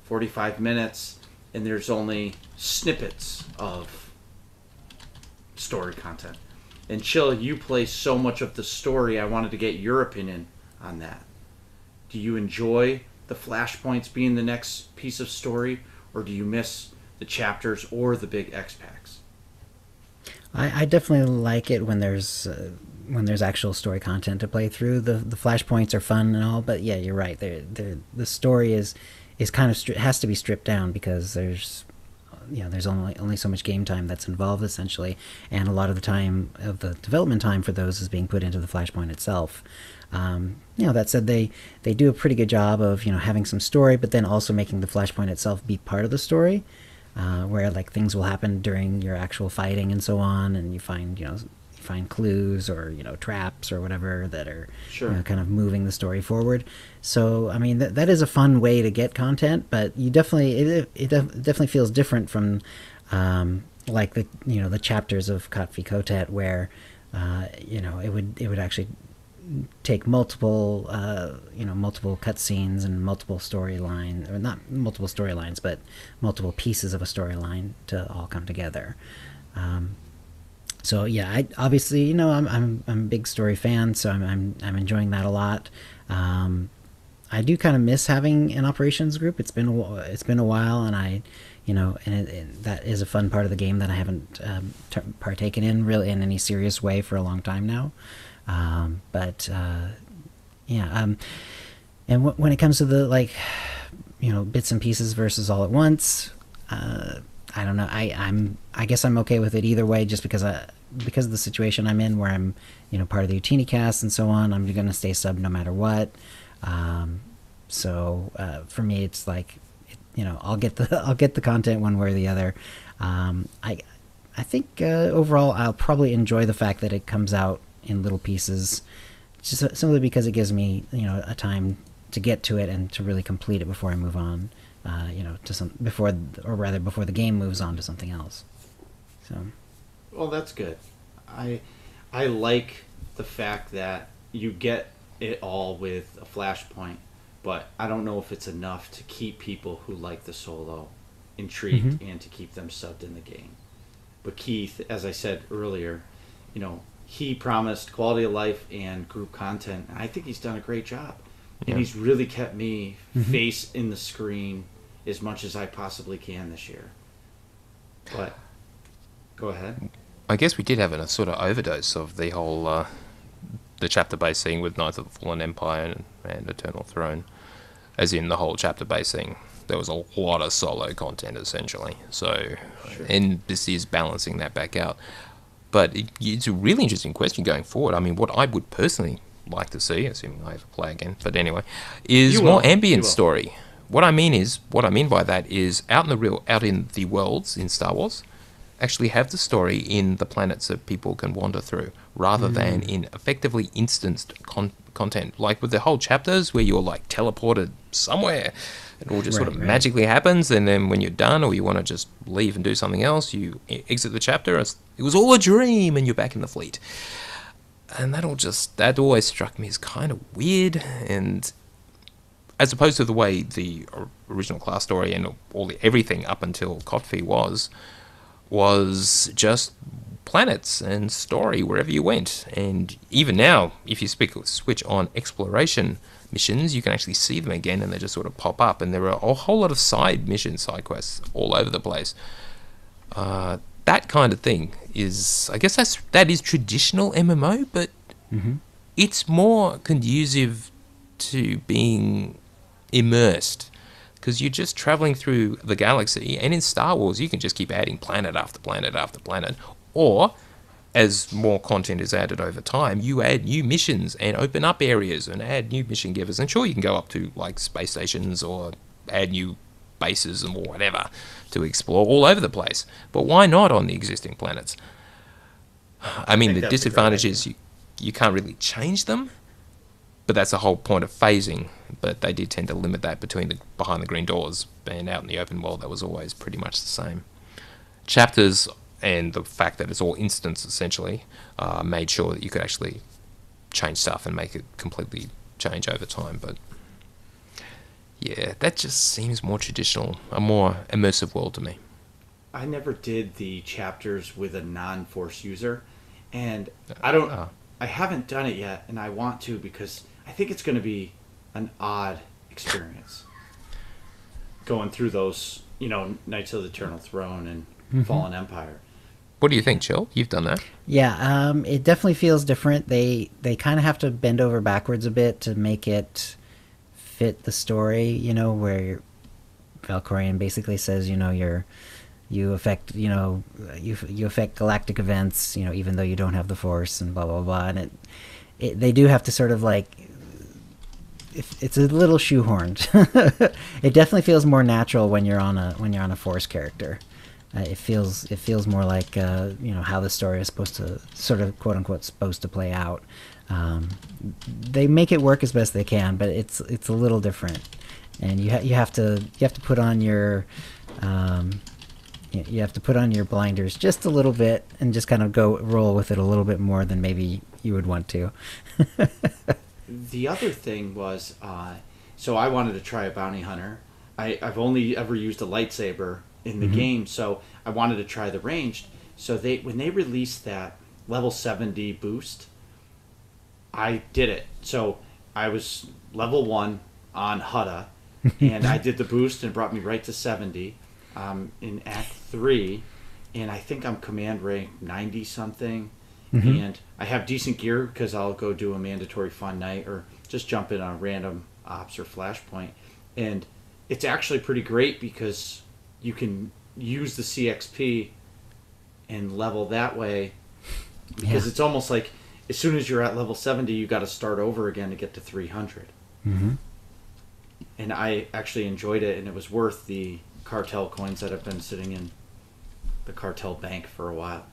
45 minutes and there's only snippets of story content. And Chill, you play so much of the story, I wanted to get your opinion on that. Do you enjoy the flashpoints being the next piece of story, or do you miss the chapters or the big X packs? I definitely like it when there's actual story content to play through. The flashpoints are fun and all, but yeah, you're right. The story is kind of has to be stripped down, because there's there's only so much game time that's involved essentially, and a lot of the time of the development time for those is being put into the Flashpoint itself. That said, they do a pretty good job of having some story, but then also making the Flashpoint itself be part of the story, where like things will happen during your actual fighting and so on, and you find clues or traps or whatever that are kind of moving the story forward. So I mean that is a fun way to get content, but you definitely feels different from like the chapters of Kot v Kotet where it would actually take multiple cutscenes and multiple storylines, or not multiple storylines, but multiple pieces of a storyline to all come together. So yeah, I obviously I'm a big story fan, so I'm enjoying that a lot. I do kind of miss having an operations group. It's been a while, and that is a fun part of the game that I haven't partaken in really in any serious way for a long time now. And when it comes to the bits and pieces versus all at once, I don't know. I guess I'm okay with it either way, just because of the situation I'm in, where I'm part of the OotiniCast and so on. I'm going to stay sub no matter what. So for me, it's like I'll get the content one way or the other. I think overall I'll probably enjoy the fact that it comes out in little pieces, just simply because it gives me a time to get to it and to really complete it before I move on, before the game moves on to something else. So, well, that's good. I like the fact that you get it all with a Flashpoint, but I don't know if it's enough to keep people who like the solo intrigued and to keep them subbed in the game. But Keith, as I said earlier, he promised quality of life and group content, and I think he's done a great job. Yeah. And he's really kept me face in the screen as much as I possibly can this year. But go ahead. I guess we did have a sort of overdose of the whole the chapter-based thing with Knights of the Fallen Empire and Eternal Throne, as in the whole chapter-based thing. There was a lot of solo content essentially. So, and this is balancing that back out. But it's a really interesting question going forward. I mean, what I would personally like to see, assuming I ever play again, but anyway, is more ambient story. What I mean by that is out in the worlds in Star Wars, actually have the story in the planets that people can wander through, rather than in effectively instanced content, like with the whole chapters where you're like teleported somewhere. It all just sort of magically happens, and then when you're done or you want to just leave and do something else, you exit the chapter. It was all a dream, and you're back in the fleet. And that always struck me as kind of weird, and as opposed to the way the original class story and everything up until Kotfi was just planets and story wherever you went. And even now, if you switch on exploration missions, you can actually see them again, and they just sort of pop up, and there are a whole lot of side quests all over the place. That kind of thing is, I guess that is traditional MMO, but it's more conducive to being immersed, because you're just traveling through the galaxy, and in Star Wars you can just keep adding planet after planet after planet, or as more content is added over time, you add new missions and open up areas and add new mission givers. And sure, you can go up to like space stations or add new bases and whatever to explore all over the place. But why not on the existing planets? I mean, the disadvantage is you can't really change them, but that's the whole point of phasing. But they did tend to limit that behind the green doors, and out in the open world, that was always pretty much the same. Chapters and the fact that it's all instance essentially made sure that you could actually change stuff and make it completely change over time. But yeah, that just seems more traditional, a more immersive world to me. I never did the chapters with a non-Force user, and I haven't done it yet, and I want to, because I think it's going to be an odd experience going through those, Knights of the Eternal Throne and Fallen Empire. What do you think, Chill? You've done that. Yeah, it definitely feels different. They kind of have to bend over backwards a bit to make it fit the story, where Valkorion basically says, you affect you affect galactic events, even though you don't have the Force, and blah blah blah. And they do have to sort of like, it's a little shoehorned. It definitely feels more natural when you're on a Force character. It feels more like how the story is supposed to, sort of, quote unquote, supposed to play out. They make it work as best they can, but it's a little different, and you have to put on your you have to put on your blinders just a little bit and just kind of go roll with it a little bit more than maybe you would want to. The other thing was, so I wanted to try a bounty hunter. I've only ever used a lightsaber in the game, so I wanted to try the ranged. So when they released that level 70 boost, I did it. So I was level 1 on Hutta, and I did the boost and it brought me right to 70 in Act 3, and I think I'm command rank 90 something. And I have decent gear because I'll go do a mandatory fun night or just jump in on a random ops or flashpoint. And it's actually pretty great because you can use the CXP and level that way, because it's almost like as soon as you're at level 70, you got to start over again to get to 300. And I actually enjoyed it, and it was worth the cartel coins that have been sitting in the cartel bank for a while.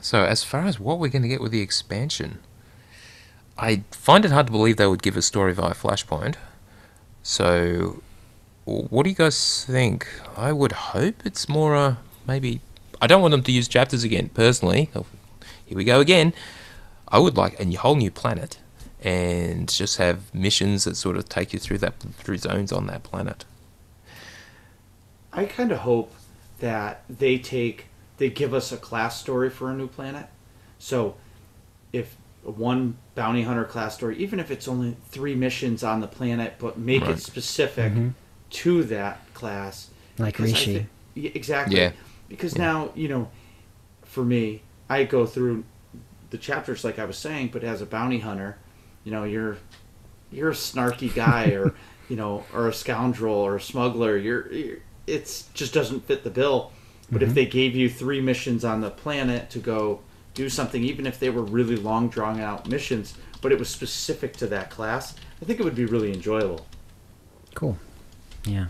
So as far as what we're going to get with the expansion, I find it hard to believe they would give a story via Flashpoint. So what do you guys think? I would hope it's more maybe... I don't want them to use chapters again, personally. Oh, here we go again. I would like a whole new planet and just have missions that sort of take you through zones on that planet. I kind of hope that they give us a class story for a new planet. So if one bounty hunter class story, even if it's only 3 missions on the planet, but make it specific to that class. Like Rishi. Exactly. Yeah. Because now, for me, I go through the chapters like I was saying, but as a bounty hunter, you're a snarky guy or, or a scoundrel or a smuggler. It's just doesn't fit the bill. But if they gave you 3 missions on the planet to go do something, even if they were really long, drawn-out missions, but it was specific to that class, I think it would be really enjoyable. Cool. Yeah.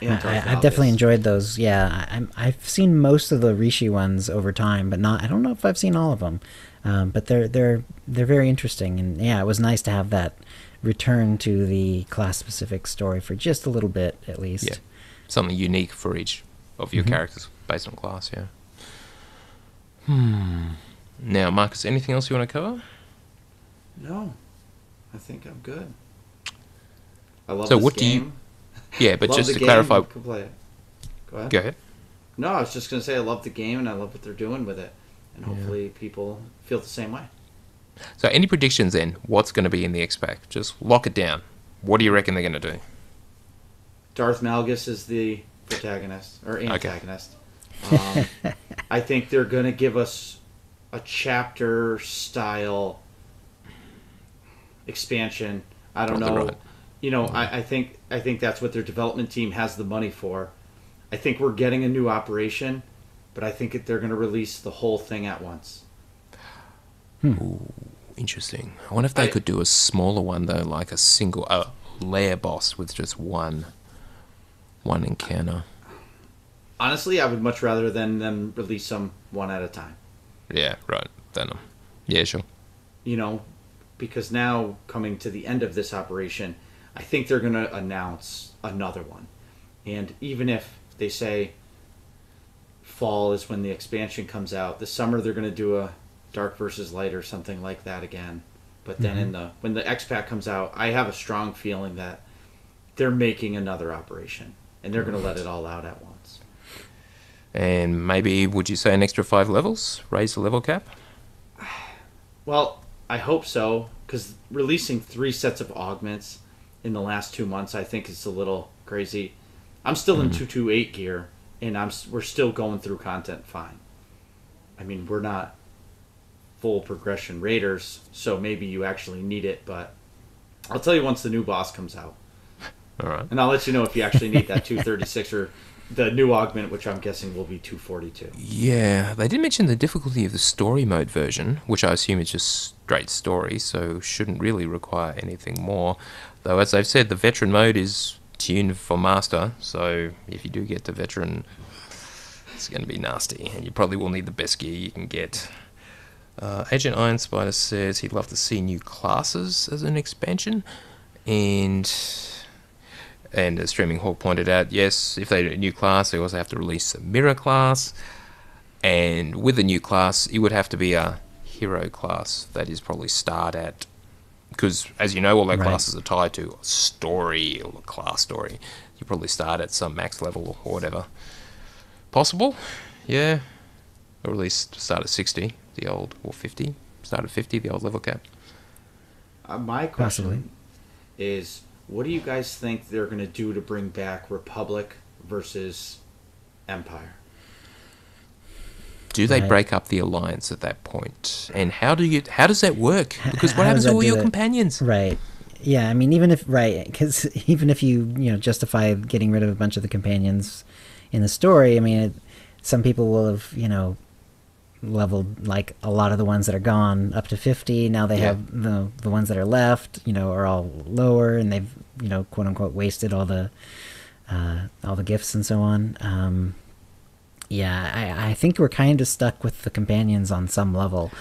I've definitely enjoyed those. Yeah, I've seen most of the Rishi ones over time, but I don't know if I've seen all of them. But they're very interesting, and yeah, it was nice to have that return to the class-specific story for just a little bit, at least. Yeah, something unique for each of your characters based on class. Yeah. Now, Marcus, anything else you want to cover? No, I think I'm good. I love so this what game. Yeah, but Love just the to game, clarify... can play it. Go ahead. Go ahead. No, I was just going to say I love the game and I love what they're doing with it. And hopefully people feel the same way. So any predictions then? What's going to be in the X-Pack? Just lock it down. What do you reckon they're going to do? Darth Malgus is the protagonist, or antagonist. I think they're going to give us a chapter-style expansion. I don't know. Right. I think that's what their development team has the money for. I think we're getting a new operation, but I think they're going to release the whole thing at once. Ooh, interesting. I wonder if they could do a smaller one, though, like a single lair boss with just one encounter. Honestly, I would much rather than them release them one at a time. Yeah, right. Yeah, sure. Because now, coming to the end of this operation, I think they're going to announce another one. And even if they say fall is when the expansion comes out, this summer they're going to do a Dark versus Light or something like that again. But then when the X-Pack comes out, I have a strong feeling that they're making another operation. And they're going to let it all out at once. And maybe, would you say an extra 5 levels? Raise the level cap? Well, I hope so. Because releasing 3 sets of augments in the last 2 months, I think is a little crazy. I'm still in 228 gear, and we're still going through content fine. I mean, we're not full progression raiders, so maybe you actually need it, but I'll tell you once the new boss comes out. All right. And I'll let you know if you actually need that 236 or the new augment, which I'm guessing will be 242. Yeah, they did mention the difficulty of the story mode version, which I assume is just straight story, so shouldn't really require anything more. Though, as they've said, the veteran mode is tuned for master, so if you do get to veteran, it's going to be nasty, and you probably will need the best gear you can get. Agent Iron Spider says he'd love to see new classes as an expansion, and as Streaming Hawk pointed out, yes, if they do a new class, they also have to release a mirror class. And with a new class, it would have to be a hero class that is probably start at... Because, as you know, all their classes are tied to a story or a class story. You probably start at some max level or whatever. Possible? Yeah. Or at least start at 60, the old... Or 50. Start at 50, the old level cap. My question is... What do you guys think they're going to do to bring back Republic versus Empire? Do they break up the alliance at that point? And how does that work? Because what happens to all your companions? Right. Yeah, I mean, even if you justify getting rid of a bunch of the companions in the story, I mean, some people will have, leveled like a lot of the ones that are gone up to 50. Now they have the ones that are left, are all lower, and they've, quote unquote, wasted all the gifts and so on. I think we're kind of stuck with the companions on some level.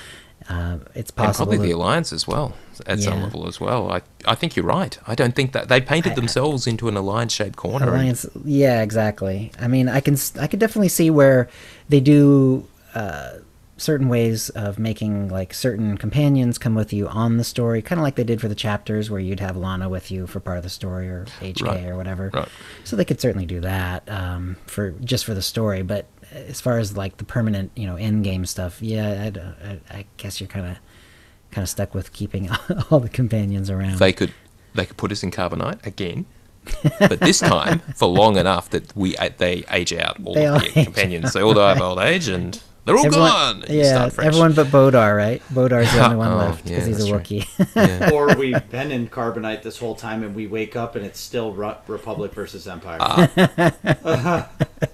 It's possible, and probably the alliance as well at some level as well. I think you're right. I don't think that they painted themselves into an alliance-shaped corner. Alliance, yeah, exactly. I mean, I could definitely see where they do certain ways of making like certain companions come with you on the story, kind of like they did for the chapters where you'd have Lana with you for part of the story, or HK or whatever. Right. So they could certainly do that for the story. But as far as like the permanent, end game stuff, I guess you're kind of stuck with keeping all the companions around. They could put us in Carbonite again. But this time for long enough that they age out all of the companions. They all die of old age and they're all gone. Yeah, everyone but Bodar, right? Bodar's the only one left because he's a Wookiee. Right. Or we've been in Carbonite this whole time and we wake up and it's still Republic versus Empire.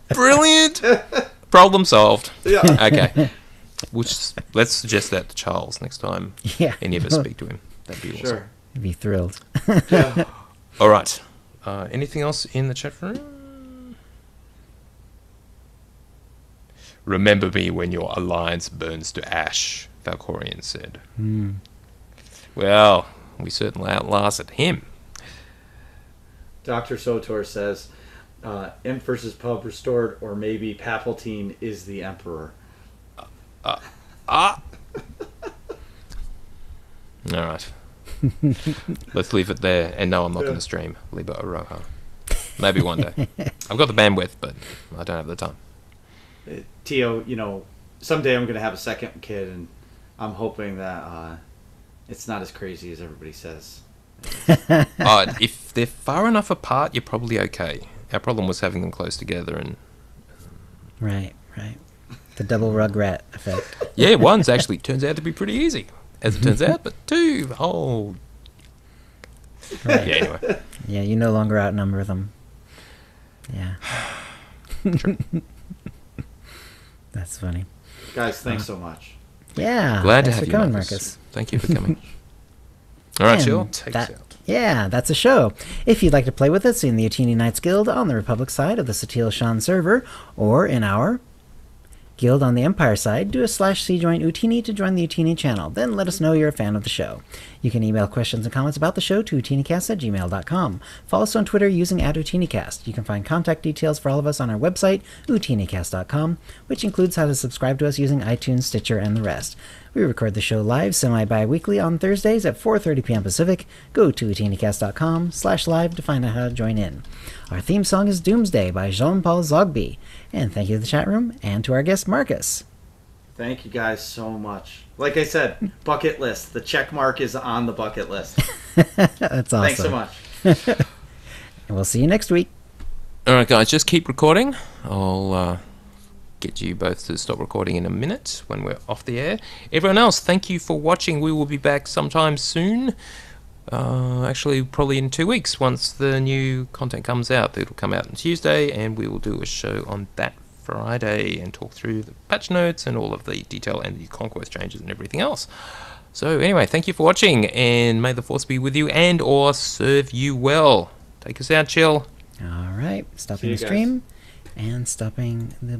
Brilliant! Problem solved. Yeah. Okay. Let's suggest that to Charles next time any of us speak to him. That'd be awesome. Sure. He'd be thrilled. Yeah. All right. Anything else in the chat room? Remember me when your alliance burns to ash, Valkorian said. Well, we certainly outlasted him. Dr. Sotor says, Imp versus Pub restored, or maybe Palpatine is the Emperor. All right. Let's leave it there. And no, I'm not going to stream Liber Oroha. Maybe one day. I've got the bandwidth, but I don't have the time. Tio, someday I'm going to have a second kid, and I'm hoping that it's not as crazy as everybody says. If they're far enough apart, you're probably okay. Our problem was having them close together. And Right. The double Rugrat effect. Yeah, one's actually turns out to be pretty easy, as it turns out, but two, Right. Yeah, anyway. Yeah, you no longer outnumber them. Yeah. True. That's funny. Guys, thanks so much. Yeah. Glad to thanks have for you, coming, Marcus. Thank you for coming. All right, Jill, take us out. Yeah, that's a show. If you'd like to play with us in the Utini Knights Guild on the Republic side of the Satil Shan server, or in our Guild on the Empire side, do a /C join Utini to join the Utini channel. Then let us know you're a fan of the show. You can email questions and comments about the show to utinicast@gmail.com. Follow us on Twitter using @utinicast. You can find contact details for all of us on our website, utinicast.com, which includes how to subscribe to us using iTunes, Stitcher, and the rest. We record the show live semi-bi-weekly on Thursdays at 4:30 p.m. Pacific. Go to utinicast.com/live to find out how to join in. Our theme song is Doomsday by Jean-Paul Zogby. And thank you to the chat room and to our guest, Marcus. Thank you guys so much. Like I said, bucket list. The check mark is on the bucket list. That's awesome. Thanks so much. And we'll see you next week. All right, guys, just keep recording. I'll get you both to stop recording in a minute when we're off the air. Everyone else, thank you for watching. We will be back sometime soon Actually, probably in 2 weeks once the new content comes out. It'll come out on Tuesday, and we will do a show on that Friday and talk through the patch notes and all of the detail and the conquest changes and everything else. So anyway, thank you for watching, and may the force be with you and or serve you well. Take us out, Chill. All right, stopping See the you guys. stream and stopping the